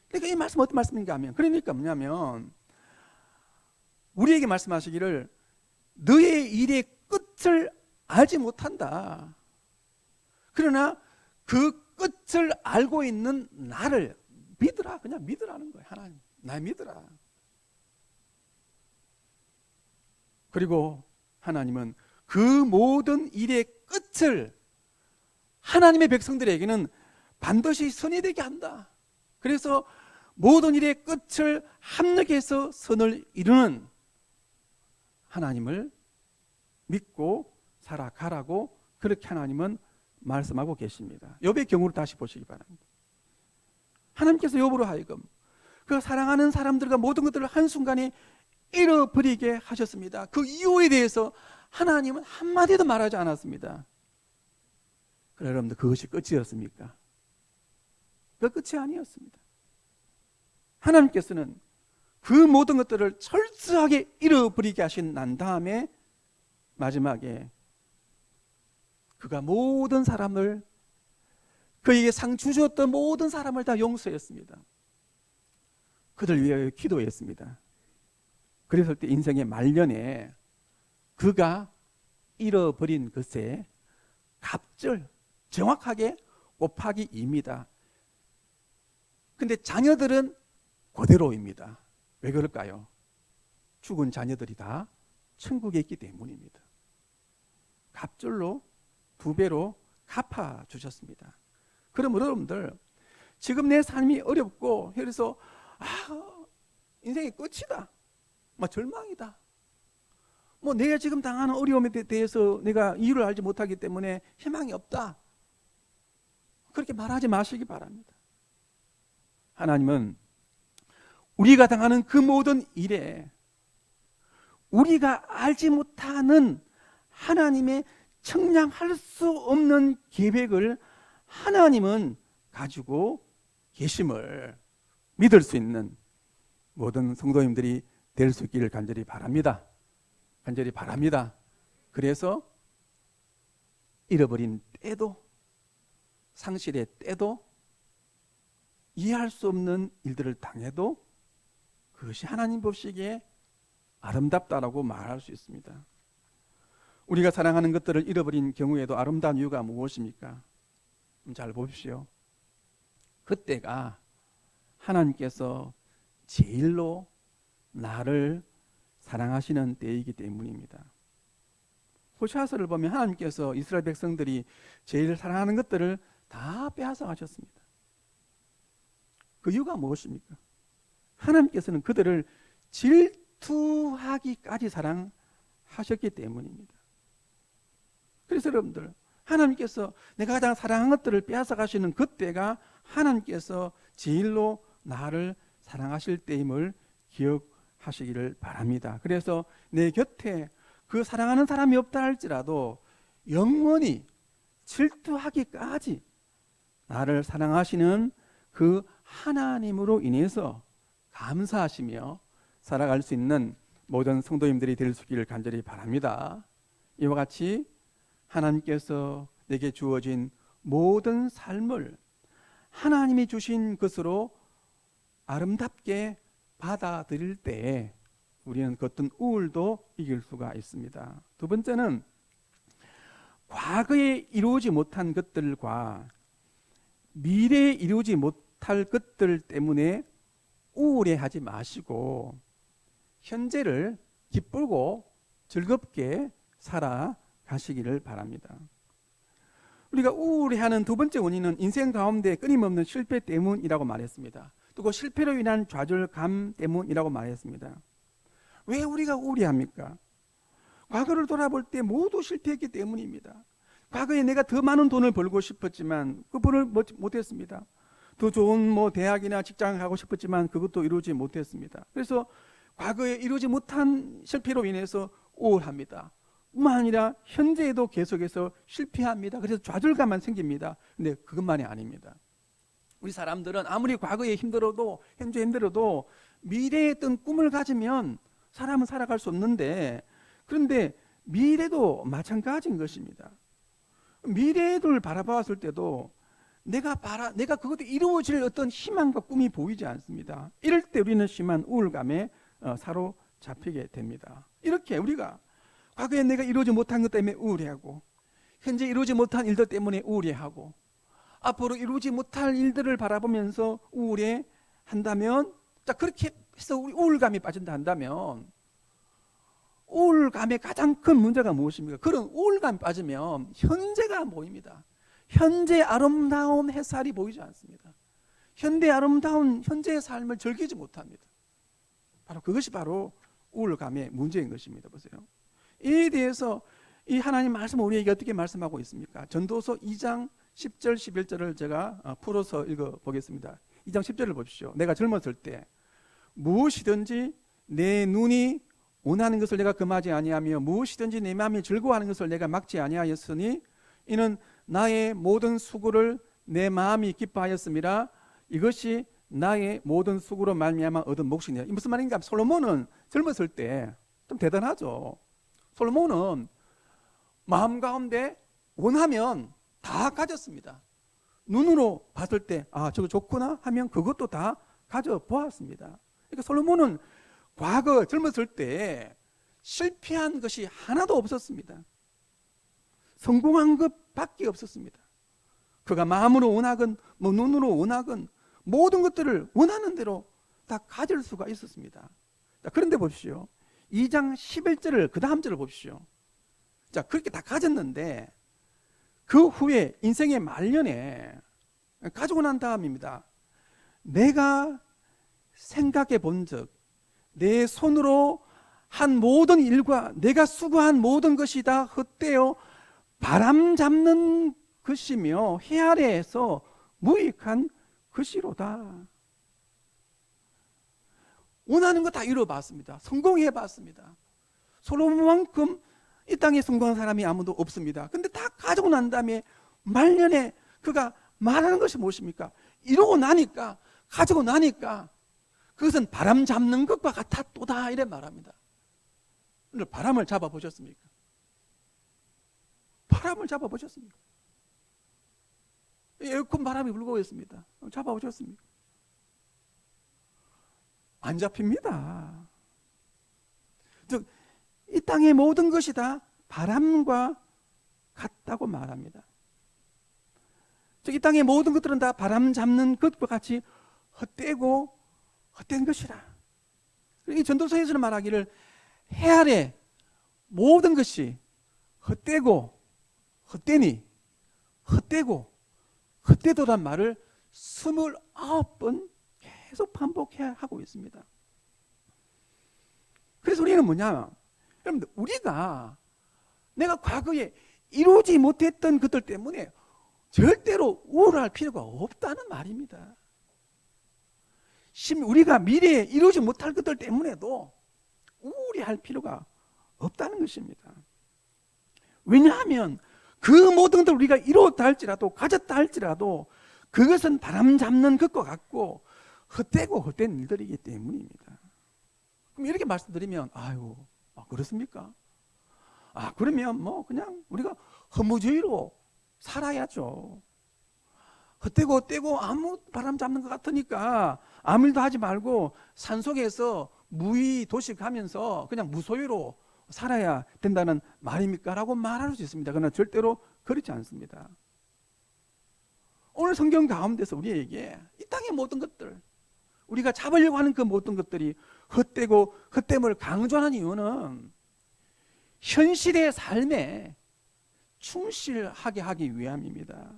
그러니까 이 말씀은 어떤 말씀인가 하면 그러니까 뭐냐면 우리에게 말씀하시기를 너의 일의 끝을 알지 못한다. 그러나 그 끝을 알고 있는 나를 믿으라. 그냥 믿으라는 거예요. 하나님 날 믿으라. 그리고 하나님은 그 모든 일의 끝을 하나님의 백성들에게는 반드시 선이 되게 한다. 그래서 모든 일의 끝을 합력해서 선을 이루는 하나님을 믿고 살아가라고 그렇게 하나님은 말씀하고 계십니다. 욥의 경우를 다시 보시기 바랍니다. 하나님께서 욥으로 하여금 그 사랑하는 사람들과 모든 것들을 한순간에 잃어버리게 하셨습니다. 그 이유에 대해서 하나님은 한마디도 말하지 않았습니다. 그러나 여러분들 그것이 끝이었습니까? 그 끝이 아니었습니다. 하나님께서는 그 모든 것들을 철저하게 잃어버리게 하신 난 다음에 마지막에 그가 모든 사람을 그에게 상주 주었던 모든 사람을 다 용서했습니다. 그들 위하여 기도했습니다. 그랬을 때 인생의 말년에 그가 잃어버린 것의 값을 정확하게 곱하기 2입니다. 근데 자녀들은 그대로입니다. 왜 그럴까요? 죽은 자녀들이 다 천국에 있기 때문입니다. 값줄로 2배로 갚아주셨습니다. 그럼 여러분들 지금 내 삶이 어렵고 그래서 인생의 끝이다. 절망이다. 내가 지금 당하는 어려움에 대해서 내가 이유를 알지 못하기 때문에 희망이 없다. 그렇게 말하지 마시기 바랍니다. 하나님은 우리가 당하는 그 모든 일에 우리가 알지 못하는 하나님의 측량할 수 없는 계획을 하나님은 가지고 계심을 믿을 수 있는 모든 성도님들이 될 수 있기를 간절히 바랍니다. 간절히 바랍니다. 그래서 잃어버린 때도 상실의 때도 이해할 수 없는 일들을 당해도 그것이 하나님 보시기에 아름답다라고 말할 수 있습니다. 우리가 사랑하는 것들을 잃어버린 경우에도 아름다운 이유가 무엇입니까? 잘 보십시오. 그때가 하나님께서 제일로 나를 사랑하시는 때이기 때문입니다. 호세아서를 보면 하나님께서 이스라엘 백성들이 제일 사랑하는 것들을 다 빼앗아 가셨습니다. 그 이유가 무엇입니까? 하나님께서는 그들을 질투하기까지 사랑하셨기 때문입니다. 그래서 여러분들, 하나님께서 내가 가장 사랑하는 것들을 빼앗아 가시는 그때가 하나님께서 제일로 나를 사랑하실 때임을 기억하시기를 바랍니다. 그래서 내 곁에 그 사랑하는 사람이 없다 할지라도 영원히 질투하기까지 나를 사랑하시는 그 하나님으로 인해서 감사하시며 살아갈 수 있는 모든 성도님들이 될 수 있기를 간절히 바랍니다. 이와 같이 하나님께서 내게 주어진 모든 삶을 하나님이 주신 것으로 아름답게 받아들일 때에 우리는 그 어떤 우울도 이길 수가 있습니다. 두 번째는 과거에 이루어지 못한 것들과 미래에 이루어지 못할 것들 때문에 우울해하지 마시고 현재를 기쁘고 즐겁게 살아가시기를 바랍니다. 우리가 우울해하는 두 번째 원인은 인생 가운데 끊임없는 실패 때문이라고 말했습니다. 또 그 실패로 인한 좌절감 때문이라고 말했습니다. 왜 우리가 우울해합니까? 과거를 돌아볼 때 모두 실패했기 때문입니다. 과거에 내가 더 많은 돈을 벌고 싶었지만 그 벌을 못했습니다. 더 좋은 대학이나 직장을 가고 싶었지만 그것도 이루지 못했습니다. 그래서 과거에 이루지 못한 실패로 인해서 우울합니다. 뿐만 아니라 현재에도 계속해서 실패합니다. 그래서 좌절감만 생깁니다. 근데 그것만이 아닙니다. 우리 사람들은 아무리 과거에 힘들어도 현재 힘들어도 미래에 어떤 꿈을 가지면 사람은 살아갈 수 없는데, 그런데 미래도 마찬가지인 것입니다. 미래를 바라봤을 때도 내가 그것도 이루어질 어떤 희망과 꿈이 보이지 않습니다. 이럴 때 우리는 심한 우울감에 사로잡히게 됩니다. 이렇게 우리가 과거에 내가 이루지 못한 것 때문에 우울해하고 현재 이루지 못한 일들 때문에 우울해하고 앞으로 이루지 못할 일들을 바라보면서 우울해한다면, 자, 그렇게 해서 우리 우울감에 빠진다 한다면 우울감의 가장 큰 문제가 무엇입니까? 그런 우울감에 빠지면 현재가 안 보입니다. 현재 아름다운 햇살이 보이지 않습니다. 현대 아름다운 현재의 삶을 즐기지 못합니다. 그것이 바로 우울감의 문제인 것입니다. 보세요. 이에 대해서 이 하나님 말씀 우리에게 어떻게 말씀하고 있습니까? 전도서 2장 10절 11절을 제가 풀어서 읽어보겠습니다. 2장 10절을 보십시오. 내가 젊었을 때 무엇이든지 내 눈이 원하는 것을 내가 금하지 아니하며 무엇이든지 내 마음이 즐거워하는 것을 내가 막지 아니하였으니 이는 나의 모든 수고를 내 마음이 기뻐하였음이라. 이것이 나의 모든 수고로 말미암아 얻은 몫이니라. 이 무슨 말인가? 솔로몬은 젊었을 때 좀 대단하죠. 솔로몬은 마음 가운데 원하면 다 가졌습니다. 눈으로 봤을 때 저거 좋구나 하면 그것도 다 가져보았습니다. 그러니까 솔로몬은 과거 젊었을 때 실패한 것이 하나도 없었습니다. 성공한 것밖에 없었습니다. 그가 마음으로 원하건 눈으로 원하건 모든 것들을 원하는 대로 다 가질 수가 있었습니다. 자, 그런데 보십시오. 2장 11절을 그 다음 절을 보십시오. 자, 그렇게 다 가졌는데 그 후에 인생의 말년에 가지고 난 다음입니다. 내가 생각해 본 적, 내 손으로 한 모든 일과 내가 수고한 모든 것이 다 헛되어 바람 잡는 것이며 해 아래에서 무익한 것이로다. 원하는 거 다 이뤄봤습니다. 성공해봤습니다. 솔로몬만큼 이 땅에 성공한 사람이 아무도 없습니다. 근데 다 가지고 난 다음에 말년에 그가 말하는 것이 무엇입니까? 이루고 나니까, 가지고 나니까 그것은 바람 잡는 것과 같았도다, 이래 말합니다. 오늘 바람을 잡아보셨습니까? 바람을 잡아보셨습니까? 에어컨 바람이 불고 있습니다. 잡아보셨습니까? 안 잡힙니다. 즉, 이 땅의 모든 것이 다 바람과 같다고 말합니다. 이 땅의 모든 것들은 다 바람 잡는 것과 같이 헛되고 헛된 것이라. 이 전도서에서는 말하기를 해 아래 모든 것이 헛되고 헛되니 헛되고 헛되도란 말을 29번 계속 반복해야 하고 있습니다. 그래서 우리는 뭐냐, 여러분들, 우리가 내가 과거에 이루지 못했던 것들 때문에 절대로 우울할 필요가 없다는 말입니다. 우리가 미래에 이루지 못할 것들 때문에도 우울해할 필요가 없다는 것입니다. 왜냐하면 그 모든 것을 우리가 이루었다 할지라도 가졌다 할지라도 그것은 바람 잡는 것과 같고 헛되고 헛된 일들이기 때문입니다. 그럼 이렇게 말씀드리면 아유, 그렇습니까? 그러면 뭐 그냥 우리가 허무주의로 살아야죠. 헛되고 헛되고 아무 바람 잡는 것 같으니까 아무 일도 하지 말고 산속에서 무의도식하면서 그냥 무소유로 살아야 된다는 말입니까? 라고 말할 수 있습니다. 그러나 절대로 그렇지 않습니다. 오늘 성경 가운데서 우리에게 이 땅의 모든 것들, 우리가 잡으려고 하는 그 모든 것들이 헛되고 헛됨을 강조하는 이유는 현실의 삶에 충실하게 하기 위함입니다.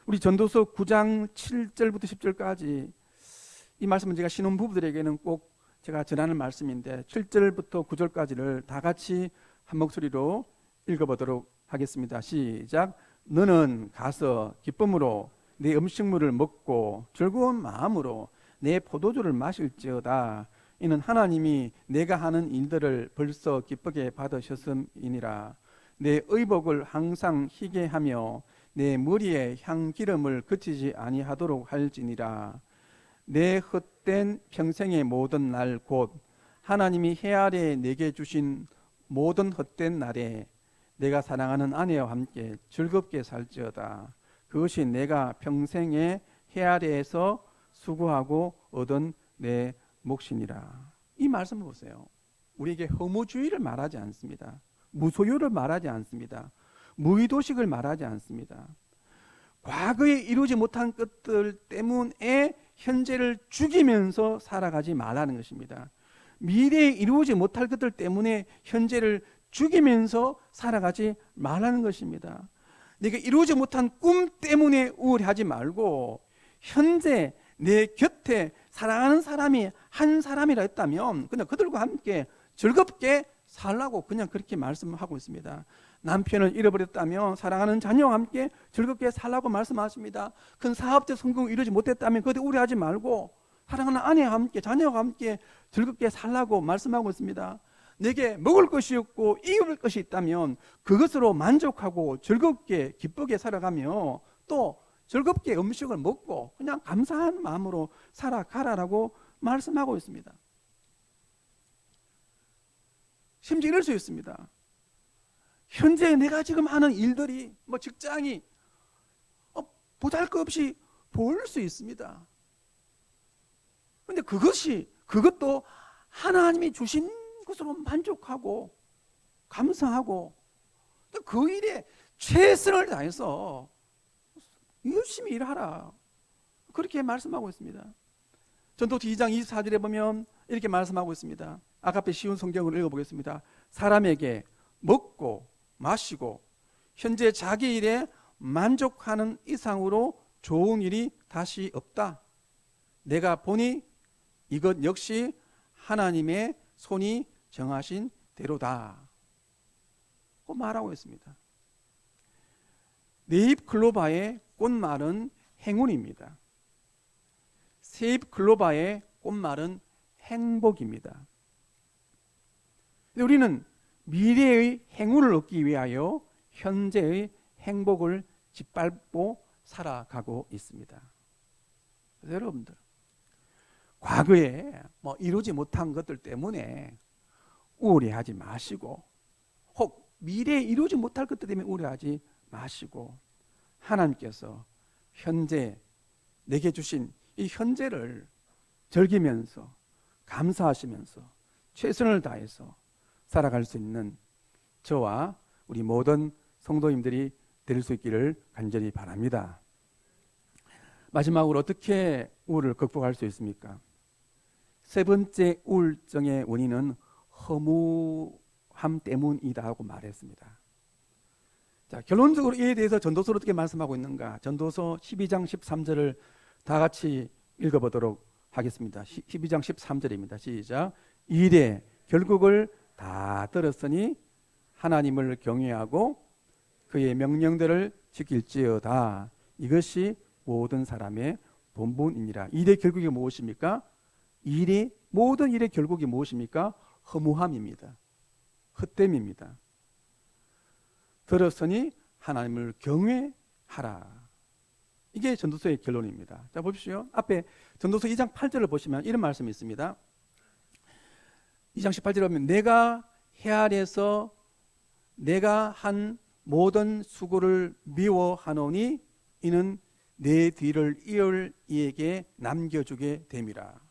우리 전도서 9장 7절부터 10절까지 이 말씀은 제가 신혼부부들에게는 꼭 제가 전하는 말씀인데 7절부터 9절까지를 다 같이 한 목소리로 읽어보도록 하겠습니다. 시작. 너는 가서 기쁨으로 내 음식물을 먹고 즐거운 마음으로 내 포도주를 마실지어다. 이는 하나님이 내가 하는 일들을 벌써 기쁘게 받으셨음이니라. 내 의복을 항상 희게 하며 내 머리에 향기름을 그치지 아니하도록 할지니라. 내 헛된 평생의 모든 날 곧 하나님이 해 아래 내게 주신 모든 헛된 날에 내가 사랑하는 아내와 함께 즐겁게 살지어다. 그것이 내가 평생에 해 아래에서 수고하고 얻은 내 몫이니라. 이 말씀을 보세요. 우리에게 허무주의를 말하지 않습니다. 무소유를 말하지 않습니다. 무의도식을 말하지 않습니다. 과거에 이루지 못한 것들 때문에 현재를 죽이면서 살아가지 말라는 것입니다. 미래에 이루지 못할 것들 때문에 현재를 죽이면서 살아가지 말라는 것입니다. 내가 이루지 못한 꿈 때문에 우울해하지 말고 현재 내 곁에 사랑하는 사람이 한 사람이라 했다면 그냥 그들과 함께 즐겁게 살라고 그냥 그렇게 말씀하고 있습니다. 남편을 잃어버렸다면 사랑하는 자녀와 함께 즐겁게 살라고 말씀하십니다. 큰 사업적 성공을 이루지 못했다면 그때 우려하지 말고 사랑하는 아내와 함께 자녀와 함께 즐겁게 살라고 말씀하고 있습니다. 내게 먹을 것이 없고 입을 것이 있다면 그것으로 만족하고 즐겁게 기쁘게 살아가며 또 즐겁게 음식을 먹고 그냥 감사한 마음으로 살아가라라고 말씀하고 있습니다. 심지어 이럴 수 있습니다. 현재 내가 지금 하는 일들이 뭐 직장이 보잘것없이 보일 수 있습니다. 그런데 그것도 하나님이 주신 것으로 만족하고 감사하고 그 일에 최선을 다해서 열심히 일하라. 그렇게 말씀하고 있습니다. 전도서 2장 24절에 보면 이렇게 말씀하고 있습니다. 아까의 쉬운 성경을 읽어보겠습니다. 사람에게 먹고 마시고 현재 자기 일에 만족하는 이상으로 좋은 일이 다시 없다. 내가 보니 이것 역시 하나님의 손이 정하신 대로다. 그 말하고 있습니다. 네잎 클로바의 꽃말은 행운입니다. 세잎 클로바의 꽃말은 행복입니다. 우리는 미래의 행운을 얻기 위하여 현재의 행복을 짓밟고 살아가고 있습니다. 그래서 여러분들, 과거에 이루지 못한 것들 때문에 우울해하지 마시고 혹 미래에 이루지 못할 것들 때문에 우울해하지 마시고 하나님께서 현재 내게 주신 이 현재를 즐기면서 감사하시면서 최선을 다해서 살아갈 수 있는 저와 우리 모든 성도님들이 될 수 있기를 간절히 바랍니다. 마지막으로 어떻게 우울을 극복할 수 있습니까? 세 번째 우울증의 원인은 허무함 때문이다 하고 말했습니다. 자, 결론적으로 이에 대해서 전도서로 어떻게 말씀하고 있는가? 전도서 12장 13절을 다 같이 읽어보도록 하겠습니다. 12장 13절입니다. 시작. 이래 결국을 다 들었으니 하나님을 경외하고 그의 명령들을 지킬지어다. 이것이 모든 사람의 본분이니라. 일의 결국이 무엇입니까? 모든 일의 결국이 무엇입니까? 허무함입니다. 헛됨입니다. 들었으니 하나님을 경외하라. 이게 전도서의 결론입니다. 자, 보십시오. 앞에 전도서 2장 8절을 보시면 이런 말씀이 있습니다. 2장 18절에 보면 내가 해 아래에서 내가 한 모든 수고를 미워하노니 이는 내 뒤를 이을 이에게 남겨주게 됨이라.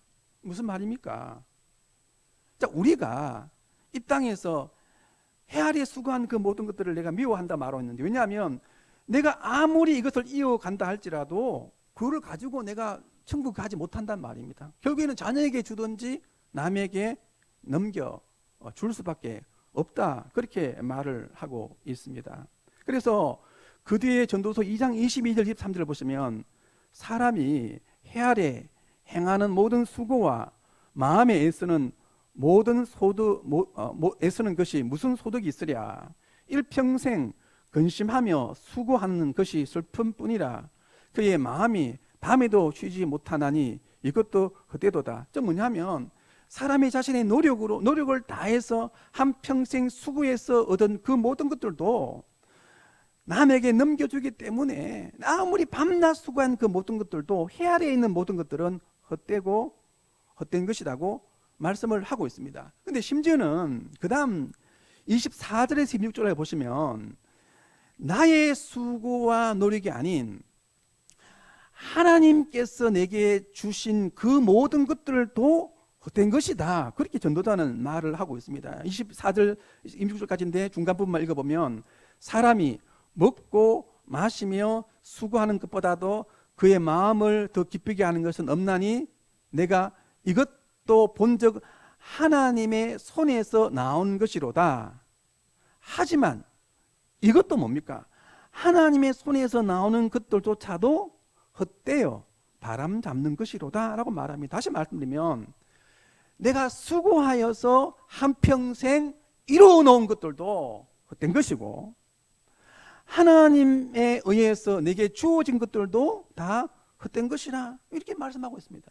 무슨 말입니까? 자, 우리가 이 땅에서 해 아래 수고한 그 모든 것들을 내가 미워한다 말하고 있는데, 왜냐하면 내가 아무리 이것을 이어간다 할지라도 그걸 가지고 내가 천국 가지 못한단 말입니다. 결국에는 자녀에게 주든지 남에게 넘겨 줄 수밖에 없다, 그렇게 말을 하고 있습니다. 그래서 그 뒤에 전도서 2장 22절 23절을 보시면 사람이 해 아래 행하는 모든 수고와 마음에 애쓰는 모든 애쓰는 것이 무슨 소득이 있으랴. 일평생 근심하며 수고하는 것이 슬픔뿐이라. 그의 마음이 밤에도 쉬지 못하나니 이것도 헛되도다. 저 뭐냐면 사람이 자신의 노력을 다해서 한평생 수고해서 얻은 그 모든 것들도 남에게 넘겨주기 때문에 아무리 밤낮 수고한 그 모든 것들도 해 아래에 있는 모든 것들은 헛된 것이라고 말씀을 하고 있습니다. 근데 심지어는 그 다음 24절에서 26절에 보시면 나의 수고와 노력이 아닌 하나님께서 내게 주신 그 모든 것들도 헛된 것이다, 그렇게 전도자는 말을 하고 있습니다. 24절 26절까지인데 중간 부분만 읽어보면 사람이 먹고 마시며 수고하는 것보다도 그의 마음을 더 기쁘게 하는 것은 없나니 내가 이것도 본즉 하나님의 손에서 나온 것이로다. 하지만 이것도 뭡니까? 하나님의 손에서 나오는 것들조차도 헛되어 바람 잡는 것이로다 라고 말합니다. 다시 말씀드리면 내가 수고하여서 한평생 이루어놓은 것들도 헛된 것이고 하나님에 의해서 내게 주어진 것들도 다 헛된 것이라, 이렇게 말씀하고 있습니다.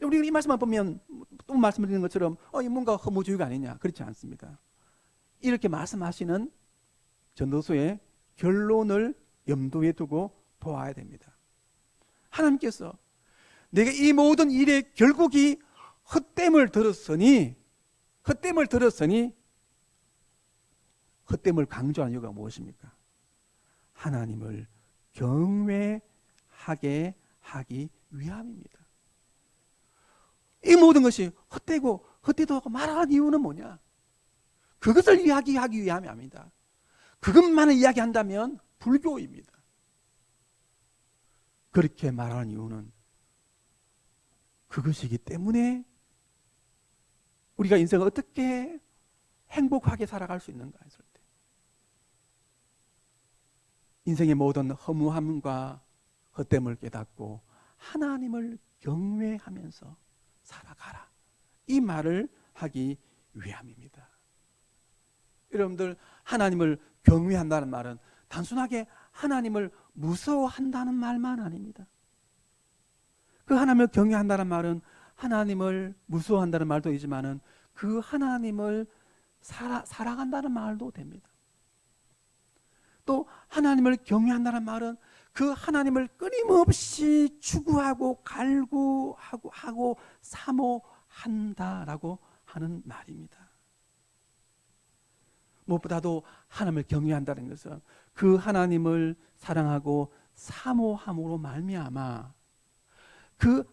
우리가 이 말씀을 보면 또 말씀드리는 것처럼 이 뭔가 허무주의가 아니냐, 그렇지 않습니다. 이렇게 말씀하시는 전도서의 결론을 염두에 두고 보아야 됩니다. 하나님께서 내가 이 모든 일의 결국이 헛됨을 들었으니 헛됨을 강조하는 이유가 무엇입니까? 하나님을 경외하게 하기 위함입니다. 이 모든 것이 헛되다고 말하는 이유는 뭐냐? 그것을 이야기하기 위함이 아닙니다. 그것만을 이야기한다면 불교입니다. 그렇게 말하는 이유는 그것이기 때문에 우리가 인생을 어떻게 행복하게 살아갈 수 있는가 했을 때 인생의 모든 허무함과 헛됨을 깨닫고 하나님을 경외하면서 살아가라, 이 말을 하기 위함입니다. 여러분들, 하나님을 경외한다는 말은 단순하게 하나님을 무서워한다는 말만 아닙니다. 그 하나님을 경외한다는 말은 하나님을 무서워한다는 말도 있지만은 그 하나님을 사랑한다는 말도 됩니다. 또 하나님을 경외한다는 말은 그 하나님을 끊임없이 추구하고 갈구하고 사모한다라고 하는 말입니다. 무엇보다도 하나님을 경외한다는 것은 그 하나님을 사랑하고 사모함으로 말미암아 그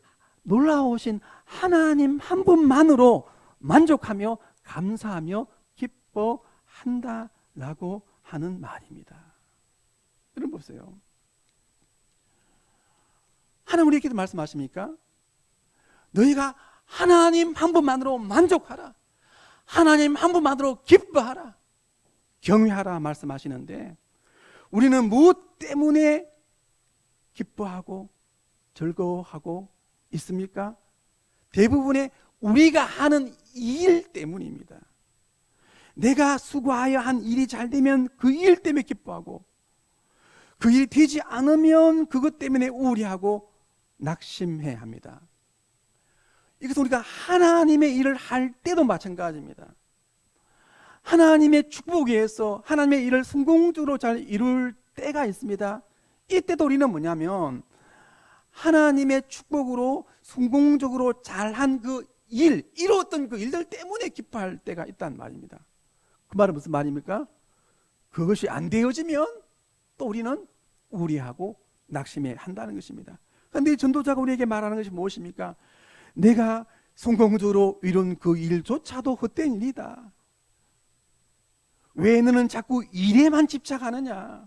놀라우신 하나님 한 분만으로 만족하며 감사하며 기뻐한다라고 하는 말입니다. 여러분 보세요. 하나님 우리에게도 말씀하십니까? 너희가 하나님 한 분만으로 만족하라. 하나님 한 분만으로 기뻐하라. 경외하라 말씀하시는데, 우리는 무엇 때문에 기뻐하고 즐거워하고 있습니까? 대부분의 우리가 하는 일 때문입니다. 내가 수고하여 한 일이 잘 되면 그 일 때문에 기뻐하고, 그 일이 되지 않으면 그것 때문에 우울해하고 낙심해야 합니다. 이것은 우리가 하나님의 일을 할 때도 마찬가지입니다. 하나님의 축복에 의해서 하나님의 일을 성공적으로 잘 이룰 때가 있습니다. 이때도 우리는 뭐냐면 하나님의 축복으로 성공적으로 잘한 그 일, 이루었던 그 일들 때문에 기뻐할 때가 있단 말입니다. 그 말은 무슨 말입니까? 그것이 안 되어지면 또 우리는 우울해하고 낙심해 한다는 것입니다. 그런데 전도자가 우리에게 말하는 것이 무엇입니까? 내가 성공적으로 이룬 그 일조차도 헛된 일이다. 왜 너는 자꾸 일에만 집착하느냐?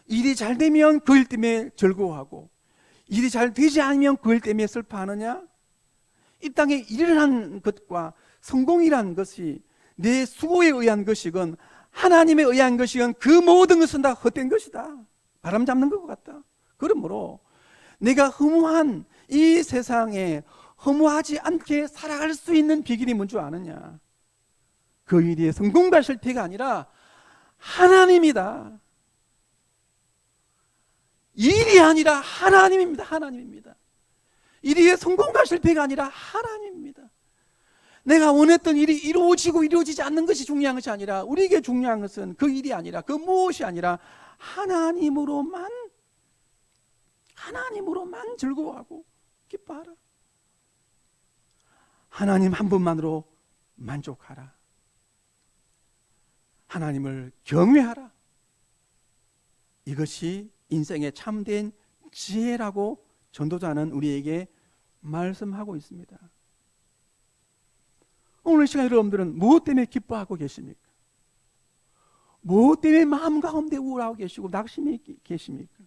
일이 잘 되면 그 일 때문에 즐거워하고, 일이 잘 되지 않으면 그 일 때문에 슬퍼하느냐? 이 땅에 일을 한 것과 성공이란 것이 내 수고에 의한 것이건 하나님에 의한 것이건 그 모든 것은 다 헛된 것이다. 바람 잡는 것 같다. 그러므로 내가 허무한 이 세상에 허무하지 않게 살아갈 수 있는 비결이 뭔지 아느냐? 그 일이 성공과 실패가 아니라 하나님이다. 일이 아니라 하나님입니다. 하나님입니다. 일이 성공과 실패가 아니라 하나님입니다. 내가 원했던 일이 이루어지고 이루어지지 않는 것이 중요한 것이 아니라, 우리에게 중요한 것은 그 일이 아니라, 그 무엇이 아니라 하나님으로만 즐거워하고 기뻐하라. 하나님 한 분만으로 만족하라. 하나님을 경외하라. 이것이 인생의 참된 지혜라고 전도자는 우리에게 말씀하고 있습니다. 오늘 시간 여러분들은 무엇 때문에 기뻐하고 계십니까? 무엇 때문에 마음 가운데 우울하고 계시고 낙심이 계십니까?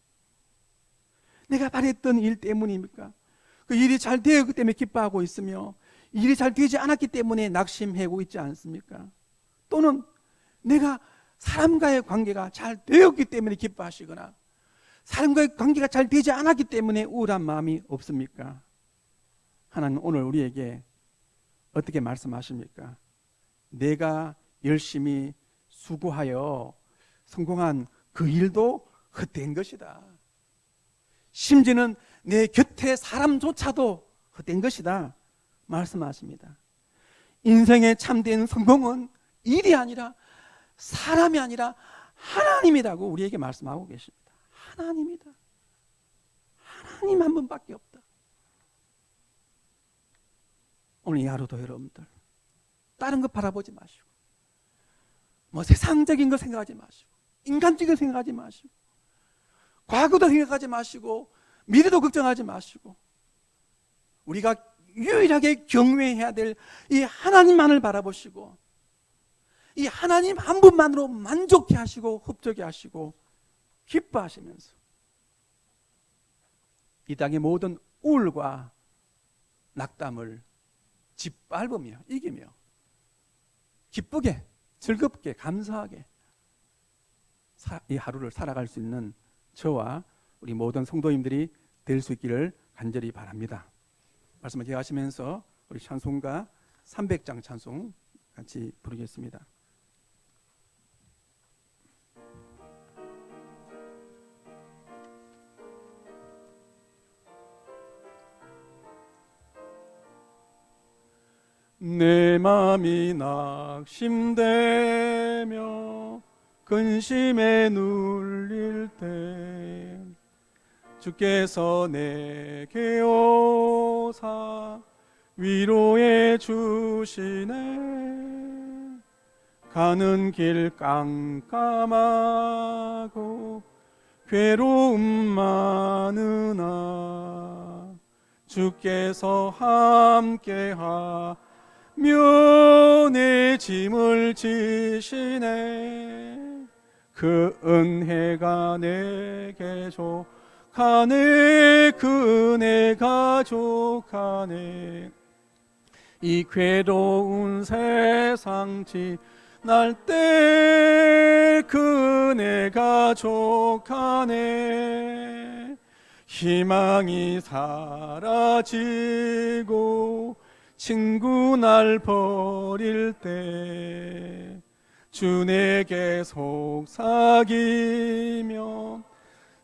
내가 바랬던 일 때문입니까? 그 일이 잘 되었기 때문에 기뻐하고 있으며, 일이 잘 되지 않았기 때문에 낙심하고 있지 않습니까? 또는 내가 사람과의 관계가 잘 되었기 때문에 기뻐하시거나, 사람과의 관계가 잘 되지 않았기 때문에 우울한 마음이 없습니까? 하나님 오늘 우리에게 어떻게 말씀하십니까? 내가 열심히 수고하여 성공한 그 일도 헛된 것이다. 심지어는 내 곁에 사람조차도 헛된 것이다 말씀하십니다. 인생의 참된 성공은 일이 아니라, 사람이 아니라 하나님이라고 우리에게 말씀하고 계십니다. 하나님이다. 하나님 한 분밖에 없다. 오늘 이 하루도 여러분들 다른 것 바라보지 마시고, 뭐 세상적인 거 생각하지 마시고, 인간적인 거 생각하지 마시고, 과거도 생각하지 마시고, 미래도 걱정하지 마시고, 우리가 유일하게 경외해야 될 이 하나님만을 바라보시고, 이 하나님 한 분만으로 만족해 하시고 흡족해 하시고 기뻐하시면서 이 땅의 모든 우울과 낙담을 짓밟으며 이기며 기쁘게 즐겁게 감사하게 이 하루를 살아갈 수 있는 저와 우리 모든 성도님들이 될 수 있기를 간절히 바랍니다. 말씀을 기억하시면서 우리 찬송가 300장 찬송 같이 부르겠습니다. 내 맘이 낙심되며 근심에 눌릴 때 주께서 내게 오사 위로해 주시네. 가는 길 깜깜하고 괴로움 많으나 주께서 함께하며 내 짐을 지시네. 그 은혜가 내게 그 은혜가 족하네. 이 괴로운 세상 지날 때 그 은혜가 족하네. 희망이 사라지고 친구 날 버릴 때 주 내게 속삭이며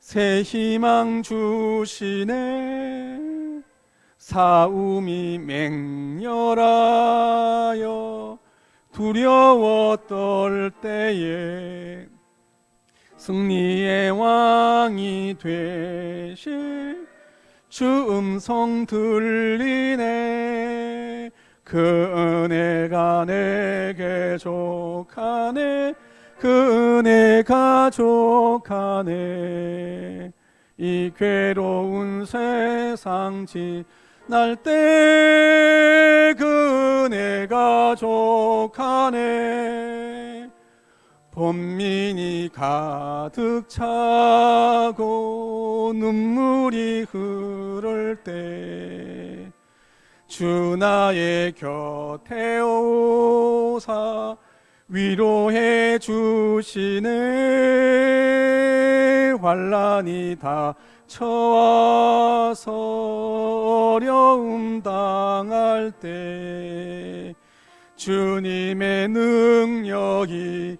새 희망 주시네. 싸움이 맹렬하여 두려워 떨 때에 승리의 왕이 되실 주 음성 들리네. 그 은혜가 내게 족하네. 그 은혜가 족하네. 이 괴로운 세상 지날 때 그 은혜가 족하네. 번민이 가득 차고 눈물이 흐를 때 주 나의 곁에 오사 위로해 주시네. 환난이 닥쳐와서 어려움 당할 때 주님의 능력이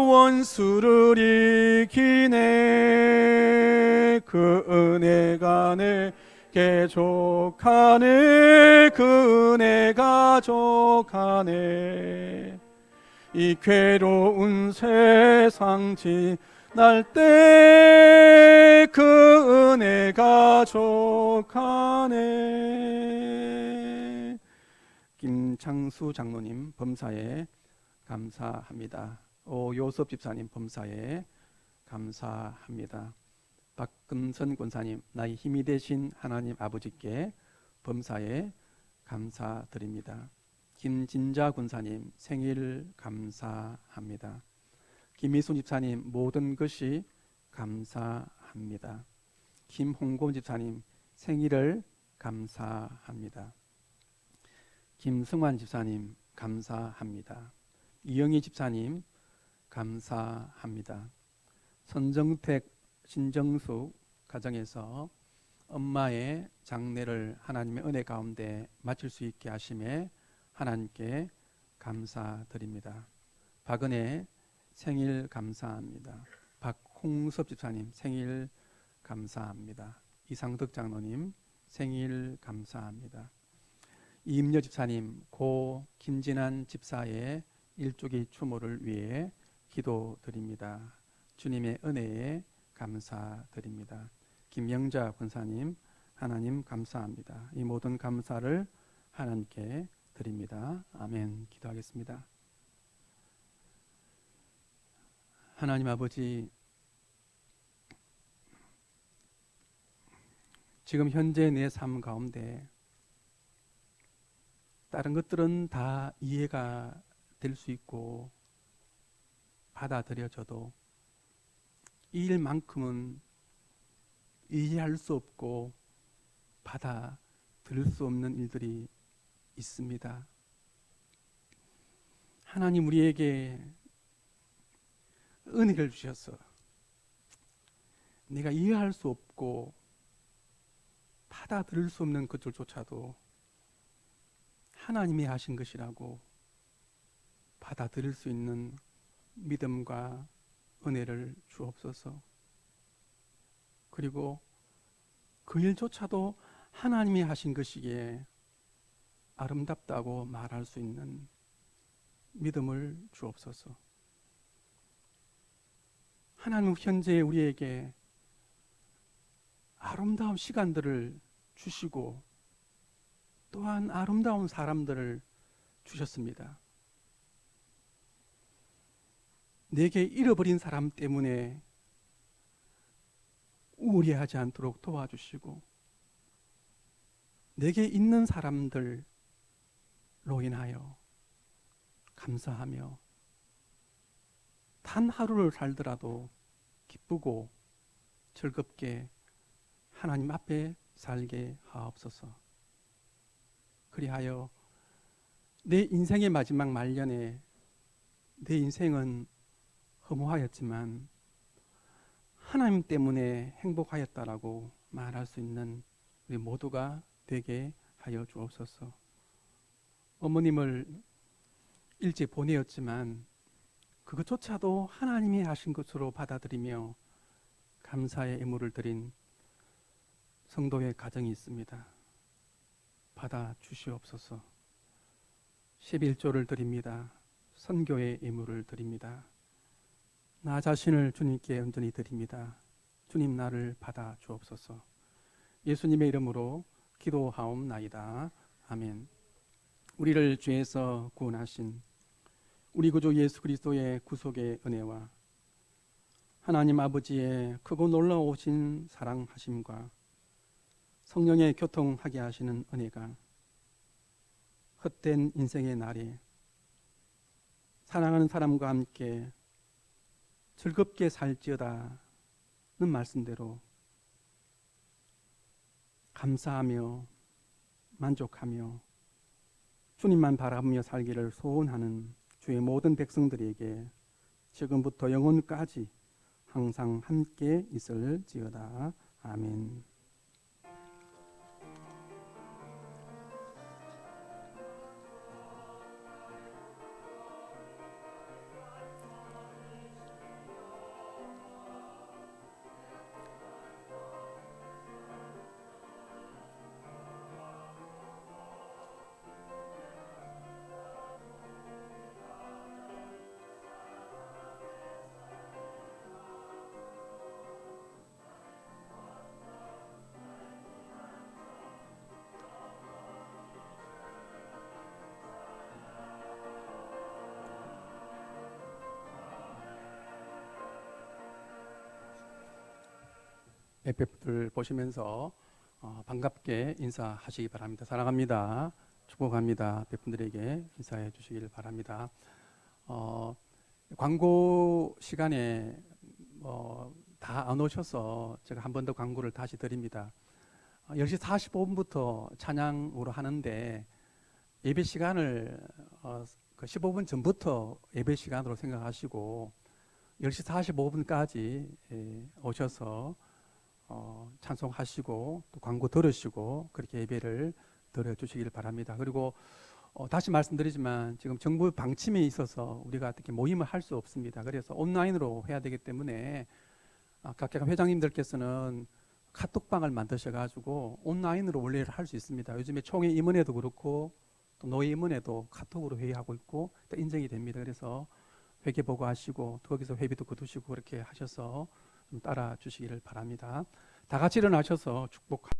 원수를 이기네. 그 은혜가 내게 족하네. 그 은혜가 족하네. 이 괴로운 세상 지날 때 그 은혜가 족하네. 김창수 장로님 범사에 감사합니다. 오요섭 집사님 범사에 감사합니다. 박금선 권사님 나의 힘이 되신 하나님 아버지께 범사에 감사드립니다. 김진자 권사님 생일 감사합니다. 김희순 집사님 모든 것이 감사합니다. 김홍곤 집사님 생일을 감사합니다. 김승환 집사님 감사합니다. 이영희 집사님 감사합니다. 선정택 신정숙 가정에서 엄마의 장례를 하나님의 은혜 가운데 마칠 수 있게 하심에 하나님께 감사드립니다. 박은혜 생일 감사합니다. 박홍섭 집사님 생일 감사합니다. 이상덕 장로님 생일 감사합니다. 이임녀 집사님 고 김진한 집사의 일주기 추모를 위해 기도드립니다. 주님의 은혜에 감사드립니다. 김영자 권사님 하나님 감사합니다. 이 모든 감사를 하나님께 드립니다. 아멘. 기도하겠습니다. 하나님 아버지, 지금 현재 내 삶 가운데 다른 것들은 다 이해가 될 수 있고 받아들여져도 이 일만큼은 이해할 수 없고 받아들일 수 없는 일들이 있습니다. 하나님 우리에게 은혜를 주셔서 내가 이해할 수 없고 받아들일 수 없는 것들조차도 하나님이 하신 것이라고 받아들일 수 있는 믿음과 은혜를 주옵소서. 그리고 그 일조차도 하나님이 하신 것이기에 아름답다고 말할 수 있는 믿음을 주옵소서. 하나님 현재 우리에게 아름다운 시간들을 주시고 또한 아름다운 사람들을 주셨습니다. 내게 잃어버린 사람 때문에 우울해하지 않도록 도와주시고 내게 있는 사람들로 인하여 감사하며 단 하루를 살더라도 기쁘고 즐겁게 하나님 앞에 살게 하옵소서. 그리하여 내 인생의 마지막 말년에 내 인생은 허무하였지만 하나님 때문에 행복하였다라고 말할 수 있는 우리 모두가 되게 하여 주옵소서. 어머님을 일찍 보내었지만 그것조차도 하나님이 하신 것으로 받아들이며 감사의 예물을 드린 성도의 가정이 있습니다. 받아 주시옵소서. 11조를 드립니다. 선교의 예물을 드립니다. 나 자신을 주님께 온전히 드립니다. 주님 나를 받아 주옵소서. 예수님의 이름으로 기도하옵나이다. 아멘. 우리를 죄에서 구원하신 우리 구주 예수 그리스도의 구속의 은혜와 하나님 아버지의 크고 놀라우신 사랑하심과 성령의 교통하게 하시는 은혜가 헛된 인생의 날에 사랑하는 사람과 함께 즐겁게 살지어다는 말씀대로 감사하며 만족하며 주님만 바라보며 살기를 소원하는 주의 모든 백성들에게 지금부터 영원까지 항상 함께 있을지어다. 아멘. 에페프들 보시면서 반갑게 인사하시기 바랍니다. 사랑합니다. 축복합니다. 백분들에게 인사해 주시길 바랍니다. 광고 시간에 다 안 오셔서 제가 한 번 더 광고를 다시 드립니다. 10시 45분부터 찬양으로 하는데 예배 시간을 15분 전부터 예배 시간으로 생각하시고 10시 45분까지 오셔서 찬송하시고 또 광고 들으시고 그렇게 예배를 드려주시길 바랍니다. 그리고 다시 말씀드리지만 지금 정부 방침에 있어서 우리가 어떻게 모임을 할 수 없습니다. 그래서 온라인으로 해야 되기 때문에 각 회장님들께서는 카톡방을 만드셔가지고 온라인으로 원래 할 수 있습니다. 요즘에 총회 임원회도 그렇고 또 노예 임원회도 카톡으로 회의하고 있고 또 인정이 됩니다. 그래서 회계 보고하시고 거기서 회비도 거두시고 그렇게 하셔서 좀 따라 주시기를 바랍니다. 다 같이 일어나셔서 축복.